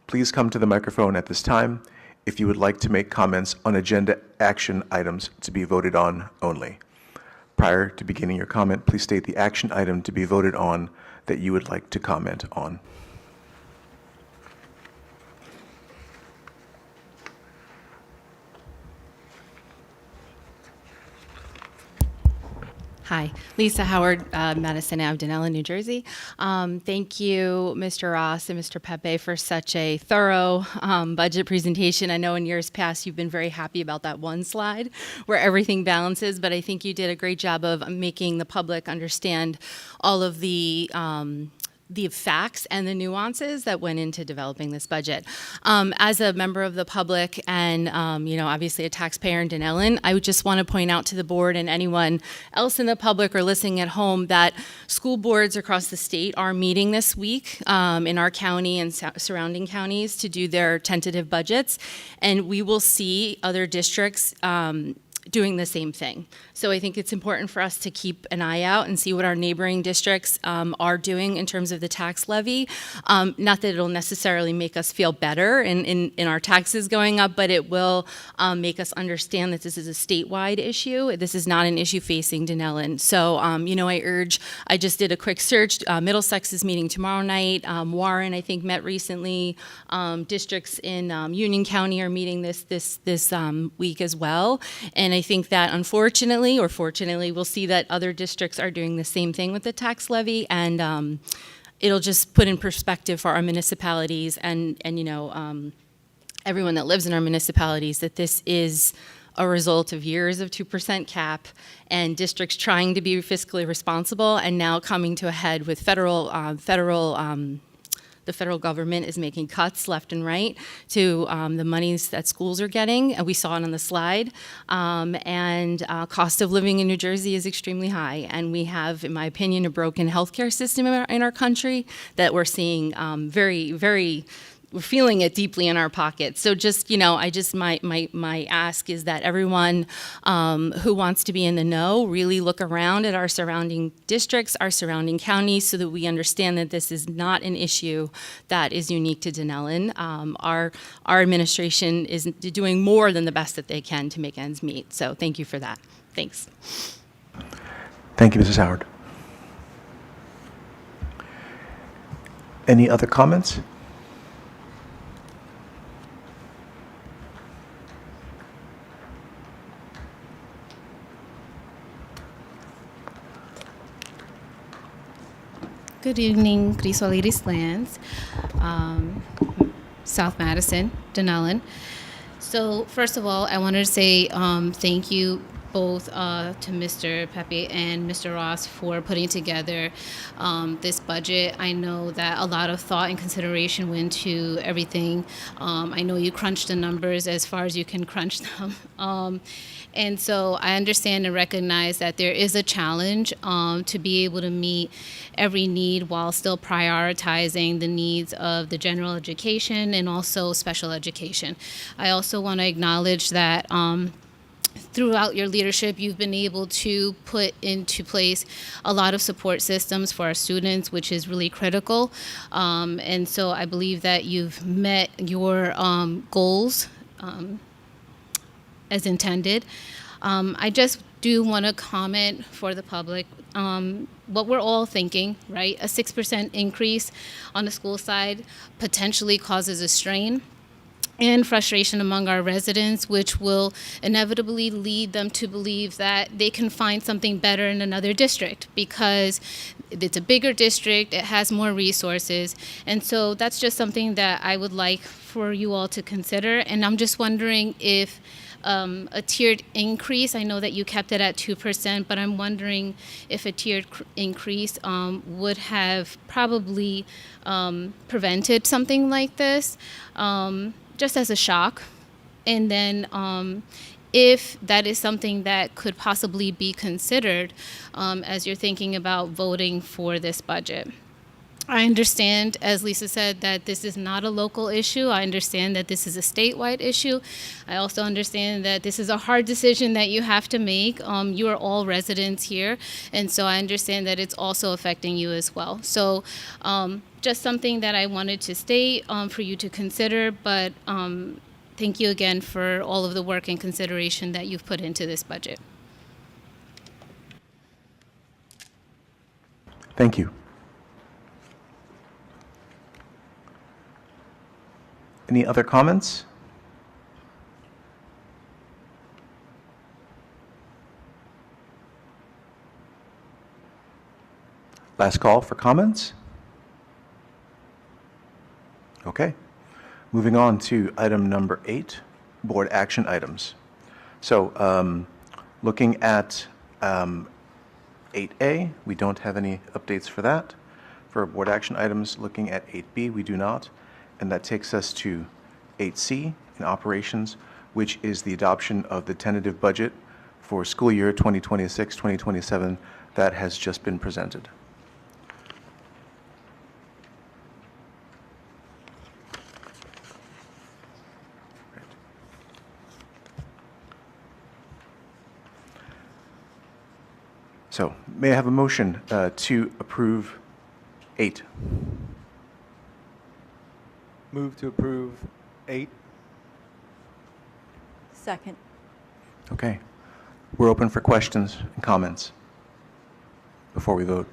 Please come to the microphone at this time if you would like to make comments on agenda action items to be voted on only. Prior to beginning your comment, please state the action item to be voted on that you would like to comment on. Hi, Lisa Howard, Madison Ave, Dunellen, New Jersey. Thank you, Mr. Ross and Mr. Pepe, for such a thorough budget presentation. I know in years past you've been very happy about that one slide where everything balances, but I think you did a great job of making the public understand all of the facts and the nuances that went into developing this budget. As a member of the public and, obviously a taxpayer in Dunellen, I would just want to point out to the board and anyone else in the public or listening at home that school boards across the state are meeting this week in our county and surrounding counties to do their tentative budgets, and we will see other districts doing the same thing. So I think it's important for us to keep an eye out and see what our neighboring districts are doing in terms of the tax levy. Not that it'll necessarily make us feel better in our taxes going up, but it will make us understand that this is a statewide issue. This is not an issue facing Dunellen. So, I just did a quick search. Middlesex is meeting tomorrow night. Warren, I think, met recently. Districts in Union County are meeting this week as well. And I think that unfortunately or fortunately, we'll see that other districts are doing the same thing with the tax levy, and it'll just put in perspective for our municipalities and everyone that lives in our municipalities that this is a result of years of 2% cap and districts trying to be fiscally responsible and now coming to a head with the federal government is making cuts left and right to the monies that schools are getting. And we saw it on the slide. Cost of living in New Jersey is extremely high. And we have, in my opinion, a broken healthcare system in our country that we're seeing we're feeling it deeply in our pockets. So my ask is that everyone who wants to be in the know really look around at our surrounding districts, our surrounding counties, so that we understand that this is not an issue that is unique to Dunellen. Our administration is doing more than the best that they can to make ends meet. So thank you for that. Thanks. Thank you, Mrs. Howard. Any other comments? Good evening, Crisoliris Lands, South Madison, Dunellen. So first of all, I wanted to say thank you both to Mr. Pepe and Mr. Ross for putting together this budget. I know that a lot of thought and consideration went to everything. I know you crunched the numbers as far as you can crunch them. And so I understand and recognize that there is a challenge to be able to meet every need while still prioritizing the needs of the general education and also special education. I also want to acknowledge that throughout your leadership, you've been able to put into place a lot of support systems for our students, which is really critical. And so I believe that you've met your goals as intended. I just do want to comment for the public what we're all thinking, right? A 6% increase on the school side potentially causes a strain. and frustration among our residents, which will inevitably lead them to believe that they can find something better in another district because it's a bigger district, it has more resources. And so that's just something that I would like for you all to consider. And I'm just wondering if a tiered increase, I know that you kept it at 2%, but I'm wondering if a tiered increase would have probably prevented something like this, just as a shock. And then if that is something that could possibly be considered as you're thinking about voting for this budget. I understand, as Lisa said, that this is not a local issue. I understand that this is a statewide issue. I also understand that this is a hard decision that you have to make. You are all residents here, and so I understand that it's also affecting you as well. So just something that I wanted to state for you to consider, but thank you again for all of the work and consideration that you've put into this budget. Thank you. Any other comments? Last call for comments? Okay. Moving on to item number 8, board action items. So looking at 8A, we don't have any updates for that. For board action items, looking at 8B, we do not. And that takes us to 8C in operations, which is the adoption of the tentative budget for school year 2026-2027 that has just been presented. So may I have a motion to approve 8? Move to approve 8. Second. Okay. We're open for questions and comments before we vote.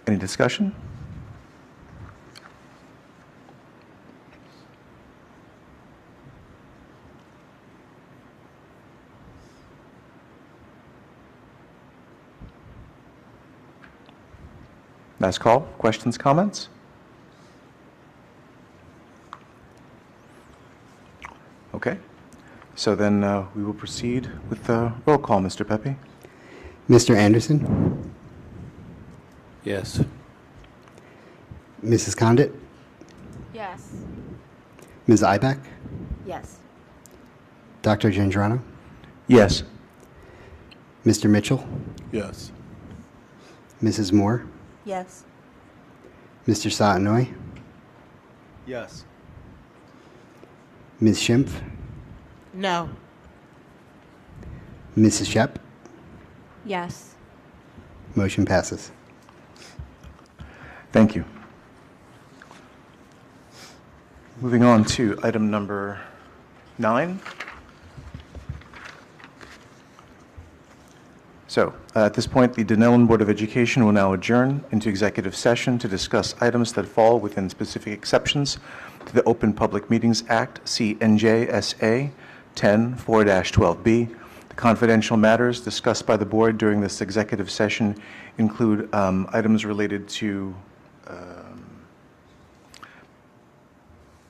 Any discussion? Last call. Questions, comments? Okay. So then we will proceed with the roll call, Mr. Pepe. Mr. Anderson? Yes. Mrs. Condit? Yes. Ms. Ibeck? Yes. Dr. Gendrano? Yes. Mr. Mitchell? Yes. Mrs. Moore? Yes. Mr. Satinoy? Yes. Ms. Schimpf? No. Mrs. Shep? Yes. Motion passes. Thank you. Moving on to item number 9. So, at this point, the Dunellen Board of Education will now adjourn into executive session to discuss items that fall within specific exceptions to the Open Public Meetings Act, CNJSA 10-4-12B. The confidential matters discussed by the board during this executive session include items related to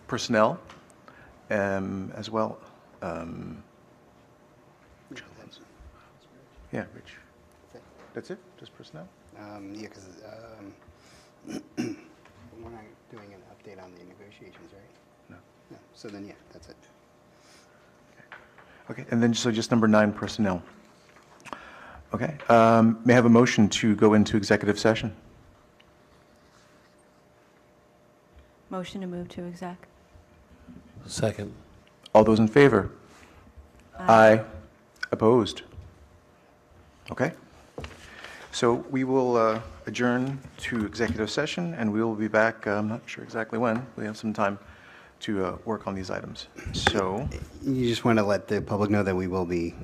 personnel, as well. Yeah, Rich. That's it? Just personnel? Yeah, because we're not doing an update on the negotiations, right? No. No. So then, yeah, that's it. Okay, and then so just number 9, personnel. Okay, may I have a motion to go into executive session? Motion to move to exec. Second. All those in favor? Aye. Opposed? Okay. So we will adjourn to executive session, and we will be back, I'm not sure exactly when, we have some time, to work on these items. So, You just want to let the public know that we will be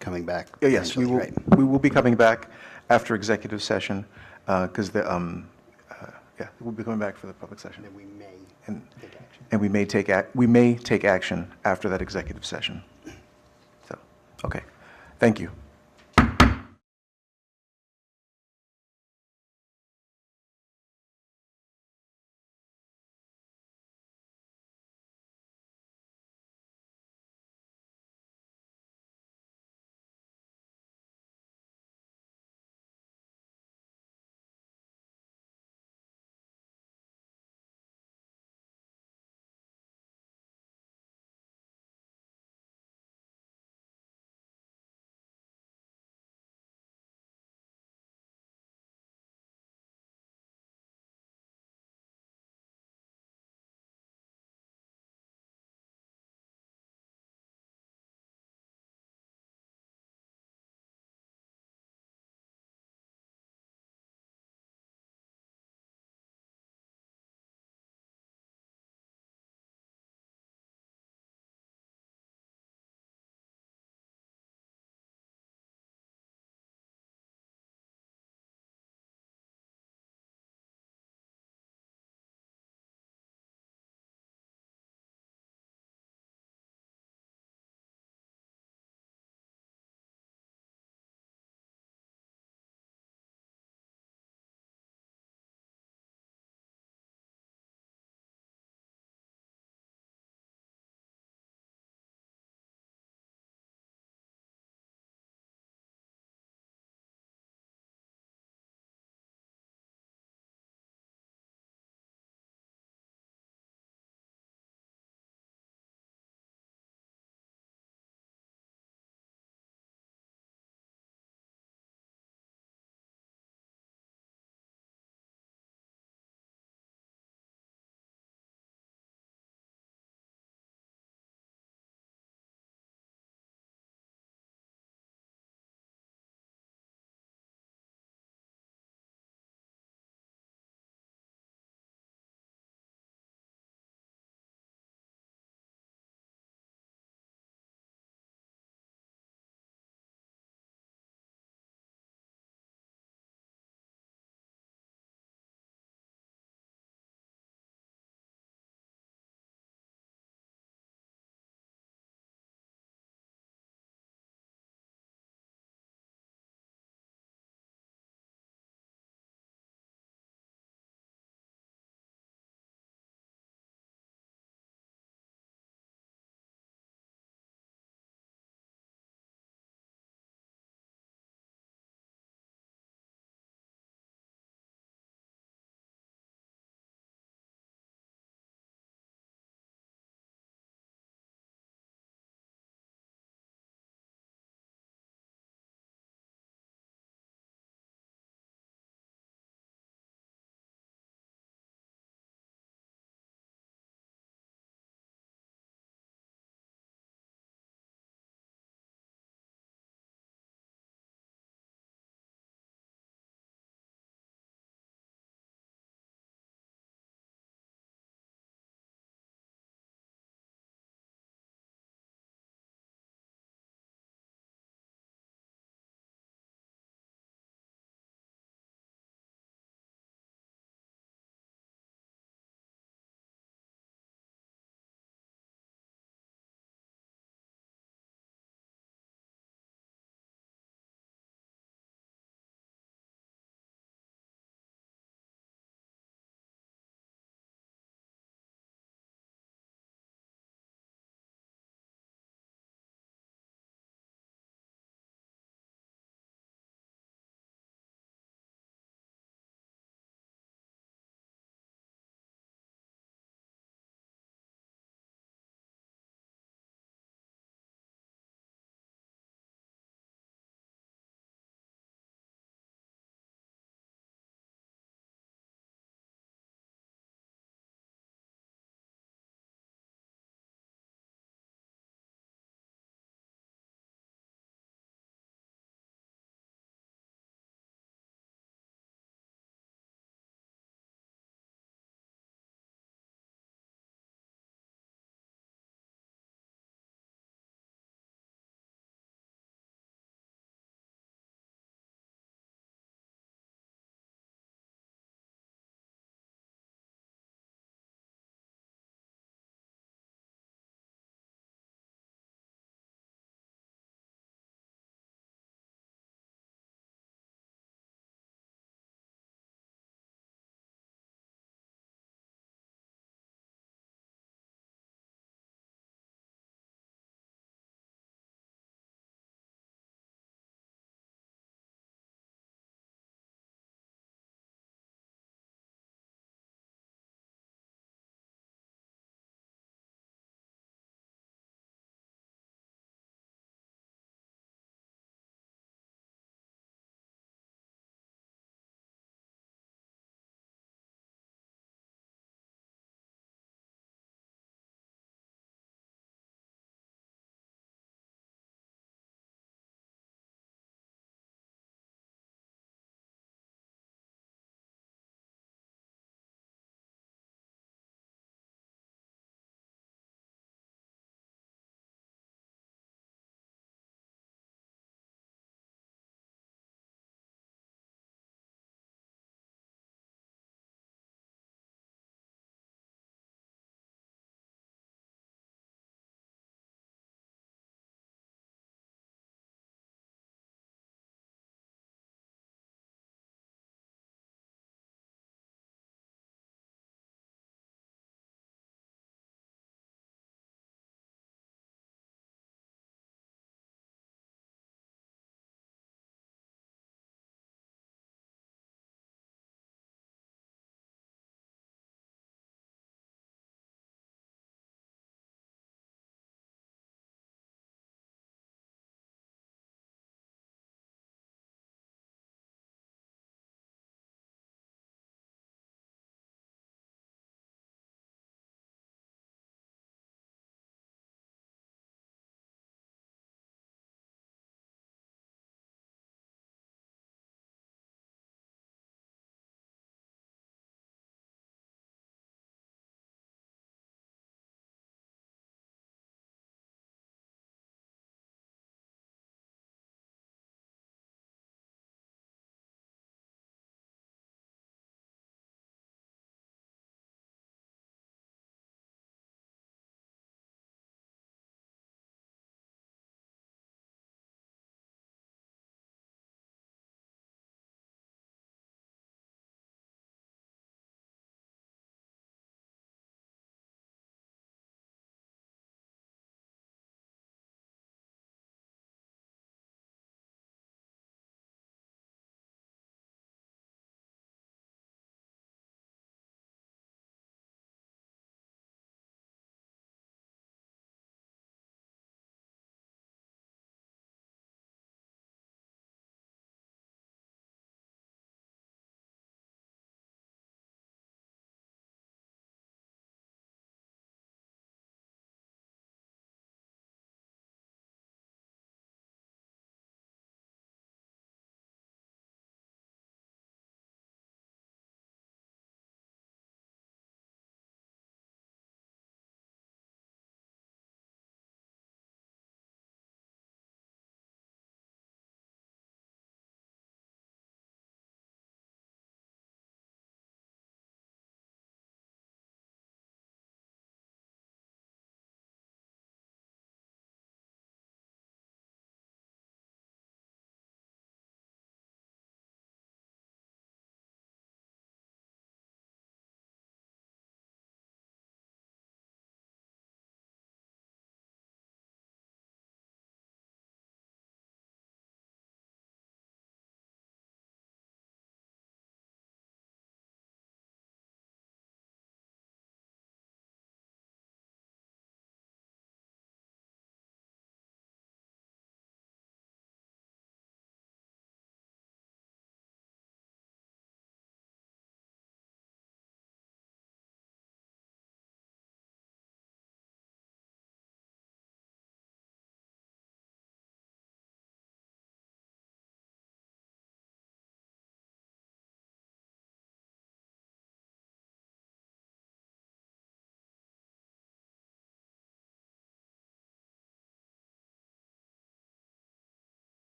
coming back. yes, we eventually, will, right? we will be coming back after executive session, because yeah, we'll be coming back for the public session. That we may And, take action. and we may take action after that executive session. So, okay, thank you.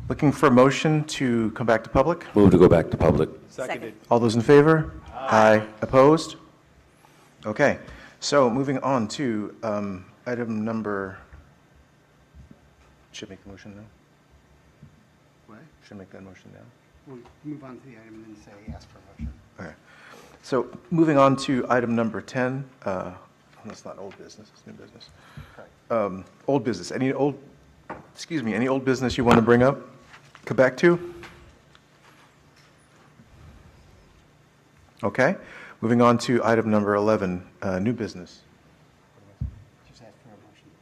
Looking for a motion to come back to public? Move to go back to public. Seconded. All those in favor? Aye. Opposed? Okay, so moving on to item number, should I make the motion now? What? Should I make that motion now? We'll move on to the item and then say ask for a motion. Okay, so moving on to item number 10, that's not old business, it's new business. Old business, any old business you want to bring up, come back to? Okay, moving on to item number 11, new business. Just ask for a motion to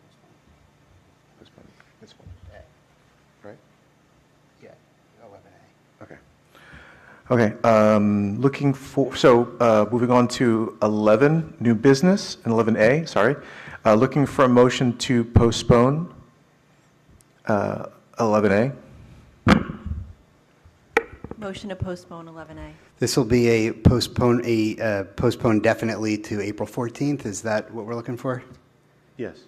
postpone. This one, right? Yeah, 11A. Okay. Okay, looking for, so moving on to 11, new business, and 11A, sorry. Looking for a motion to postpone 11A. Motion to postpone 11A. This will be a postpone definitely to April 14th. Is that what we're looking for? Yes.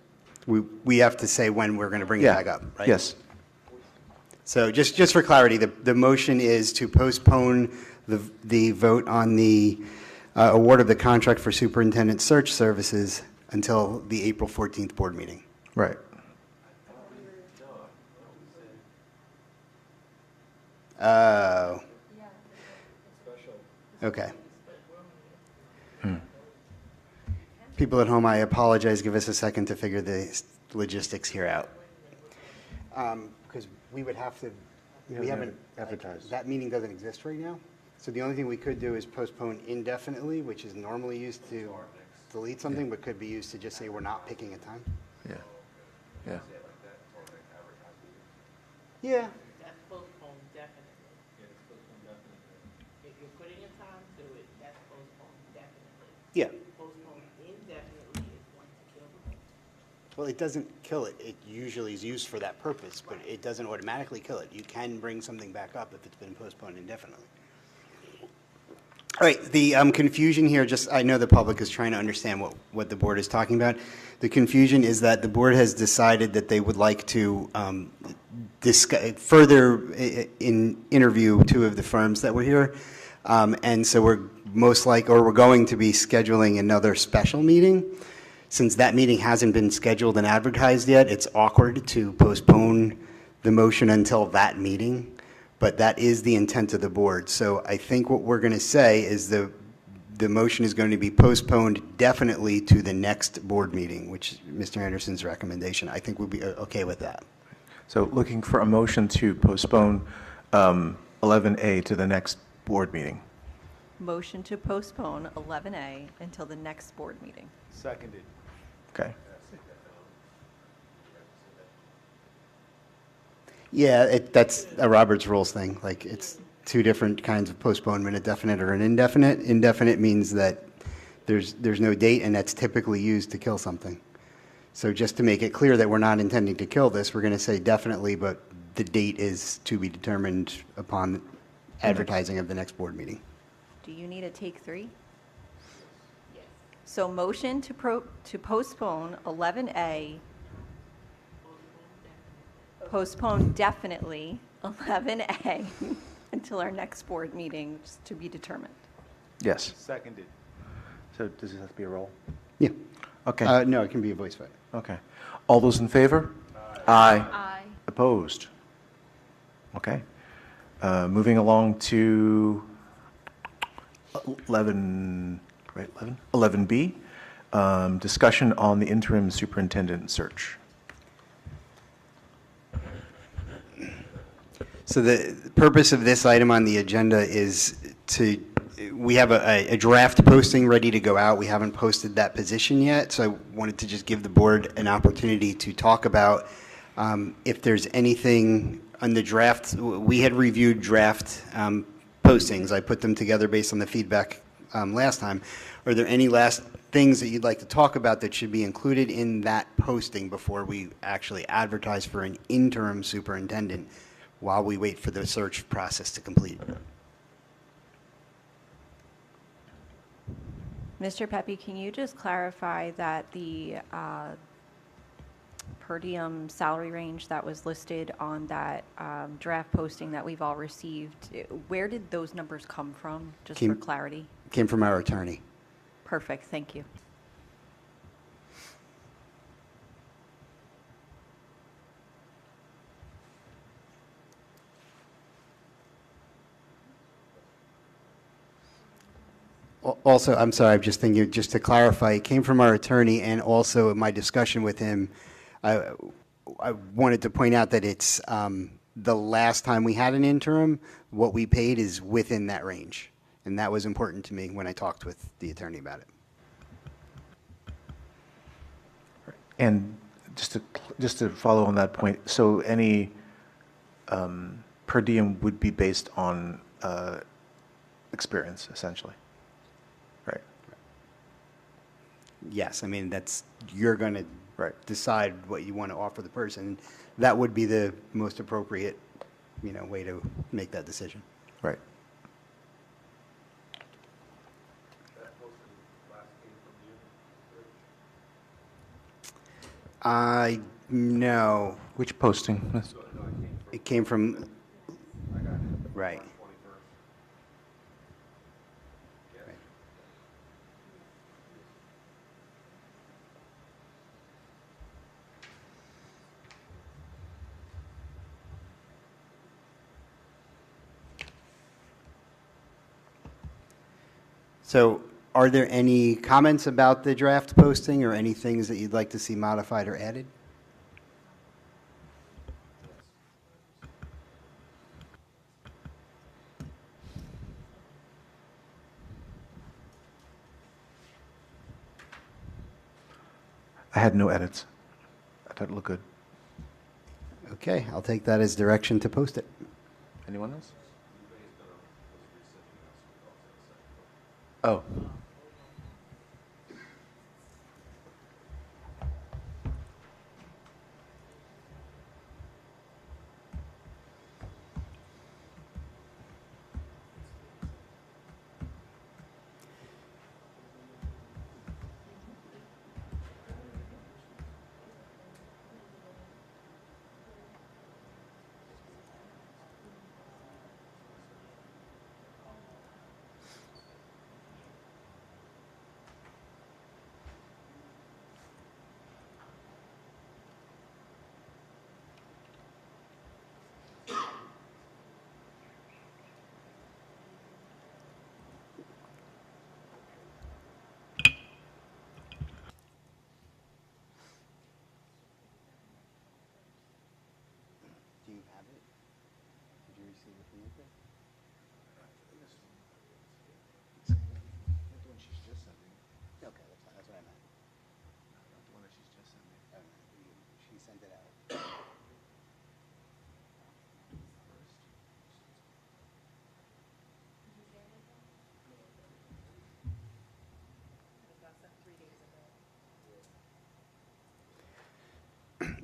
We have to say when we're going to bring it Yeah. back up, right? Yes. So just for clarity, the motion is to postpone the vote on the award of the contract for superintendent search services until the April 14th board meeting. Right. Oh. Okay. People at home, I apologize. Give us a second to figure the logistics here out. Because we would have to, we haven't advertised. That meeting doesn't exist right now. So the only thing we could do is postpone indefinitely, which is normally used to delete something, but could be used to just say we're not picking a time. Yeah. Yeah. Yeah. That's postponed definitely. Yeah, it's postponed definitely. If you're putting a time to it, that's postponed definitely. Yeah. Postponed indefinitely is going to kill the vote. Well, it doesn't kill it. It usually is used for that purpose, but it doesn't automatically kill it. You can bring something back up if it's been postponed indefinitely. All right, the confusion here, just I know the public is trying to understand what the board is talking about. The confusion is that the board has decided that they would like to further interview two of the firms that were here. And so we're we're going to be scheduling another special meeting. Since that meeting hasn't been scheduled and advertised yet, it's awkward to postpone the motion until that meeting. But that is the intent of the board. So I think what we're going to say is the motion is going to be postponed definitely to the next board meeting, which is Mr. Anderson's recommendation. I think we'll be okay with that. So looking for a motion to postpone 11A to the next board meeting. Motion to postpone 11A until the next board meeting. Seconded. Okay. Yeah, that's a Robert's Rules thing. Like, it's two different kinds of postponement, a definite or an indefinite. Indefinite means that there's no date, and that's typically used to kill something. So just to make it clear that we're not intending to kill this, we're going to say definitely, but the date is to be determined upon advertising of the next board meeting. Do you need a take three? Yes. So motion to postpone 11A, postpone definitely 11A until our next board meeting, just to be determined. Yes. Seconded. So does this have to be a roll? Yeah. Okay. No, it can be a voice vote. Okay. All those in favor? Aye. Aye. Opposed? Okay. Moving along to 11, right, 11? 11B, discussion on the interim superintendent search. So the purpose of this item on the agenda is we have a draft posting ready to go out. We haven't posted that position yet, so I wanted to just give the board an opportunity to talk about if there's anything on the draft. We had reviewed draft postings. I put them together based on the feedback last time. Are there any last things that you'd like to talk about that should be included in that posting before we actually advertise for an interim superintendent while we wait for the search process to complete? Mr. Pepe, can you just clarify that the per diem salary range that was listed on that draft posting that we've all received, where did those numbers come from, just for clarity? Came from our attorney. Perfect, thank you. Also, I'm sorry, I'm just thinking, just to clarify, it came from our attorney, and also in my discussion with him, I wanted to point out that it's the last time we had an interim, what we paid is within that range. And that was important to me when I talked with the attorney about it. And just to follow on that point, so any per diem would be based on experience, essentially, right? Yes, I mean, you're going to decide what you want to offer the person. That would be the most appropriate, way to make that decision. Right. No. Which posting? It came from, right. So are there any comments about the draft posting or any things that you'd like to see modified or added? I had no edits. I thought it looked good. Okay, I'll take that as direction to post it. Anyone else? Oh. Do you have it? Did you receive it from Ethan? The one she's just sent me. Okay, that's fine. That's what I meant. Not the one that she's just sent me. She sent it out.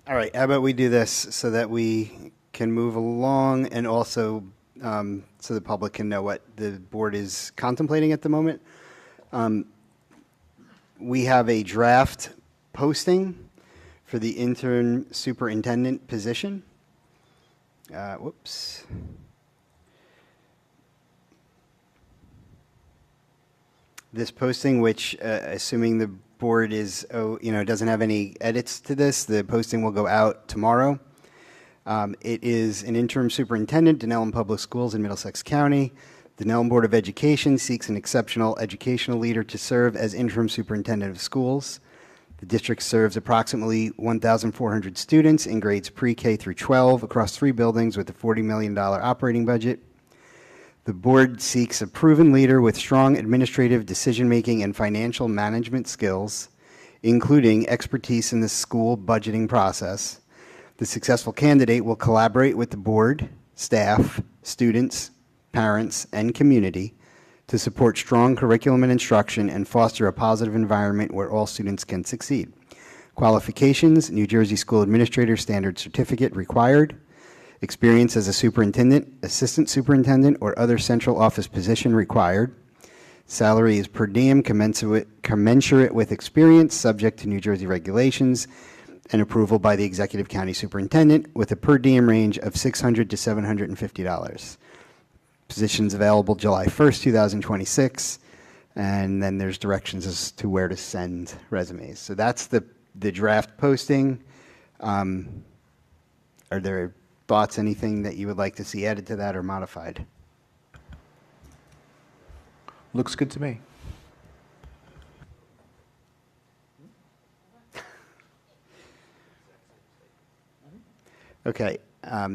All right, how about we do this so that we can move along and also so the public can know what the board is contemplating at the moment. We have a draft posting for the intern superintendent position. Whoops. This posting, which assuming the board is, doesn't have any edits to this, the posting will go out tomorrow. It is an interim superintendent, Dunellen Public Schools in Middlesex County. The Dunellen Board of Education seeks an exceptional educational leader to serve as interim superintendent of schools. The district serves approximately 1,400 students in grades pre-K through 12 across 3 buildings with a $40 million operating budget. The board seeks a proven leader with strong administrative, decision-making, and financial management skills, including expertise in the school budgeting process. The successful candidate will collaborate with the board, staff, students, parents, and community to support strong curriculum and instruction and foster a positive environment where all students can succeed. Qualifications: New Jersey School Administrator Standard Certificate required. Experience as a superintendent, assistant superintendent, or other central office position required. Salary is per diem, commensurate with experience, subject to New Jersey regulations. and approval by the Executive County Superintendent with a per diem range of $600 to $750. Positions available July 1st, 2026, and then there's directions as to where to send resumes. So that's the draft posting. Are there thoughts, anything that you would like to see added to that or modified? Looks good to me. Okay,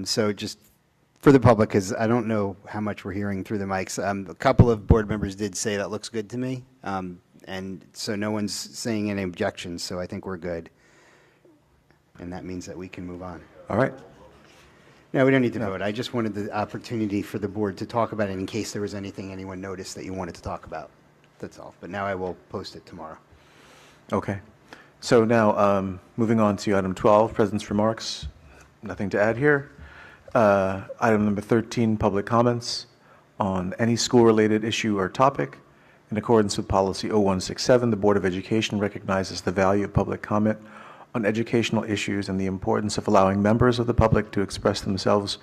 so just for the public, because I don't know how much we're hearing through the mics, a couple of board members did say that looks good to me, and so no one's saying any objections, so I think we're good. And that means that we can move on. All right. No, we don't need to vote. I just wanted the opportunity for the board to talk about it in case there was anything anyone noticed that you wanted to talk about. That's all. But now I will post it tomorrow. Okay. So now, moving on to item 12, President's remarks. Nothing to add here. Item number 13, public comments on any school-related issue or topic. In accordance with Policy 0167, the Board of Education recognizes the value of public comment on educational issues and the importance of allowing members of the public to express themselves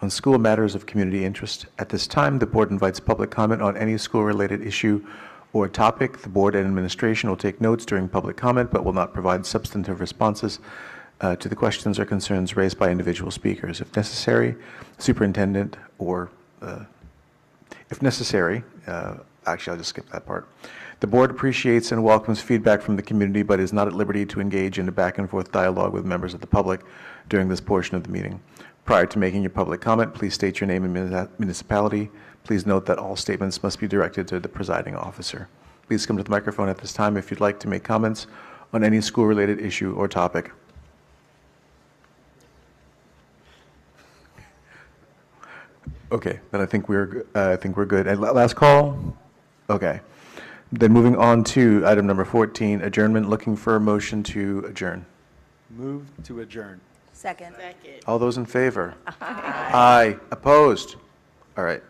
on school matters of community interest. At this time, the board invites public comment on any school-related issue or topic. The board and administration will take notes during public comment, but will not provide substantive responses to the questions or concerns raised by individual speakers. If necessary, superintendent or, if necessary, actually, I'll just skip that part. The board appreciates and welcomes feedback from the community, but is not at liberty to engage in a back-and-forth dialogue with members of the public during this portion of the meeting. Prior to making your public comment, please state your name and municipality. Please note that all statements must be directed to the presiding officer. Please come to the microphone at this time if you'd like to make comments on any school-related issue or topic. Okay, then I think we're good. And last call? Okay. Then moving on to item number 14, adjournment. Looking for a motion to adjourn. Move to adjourn. Second. All those in favor? Aye. Opposed? All right.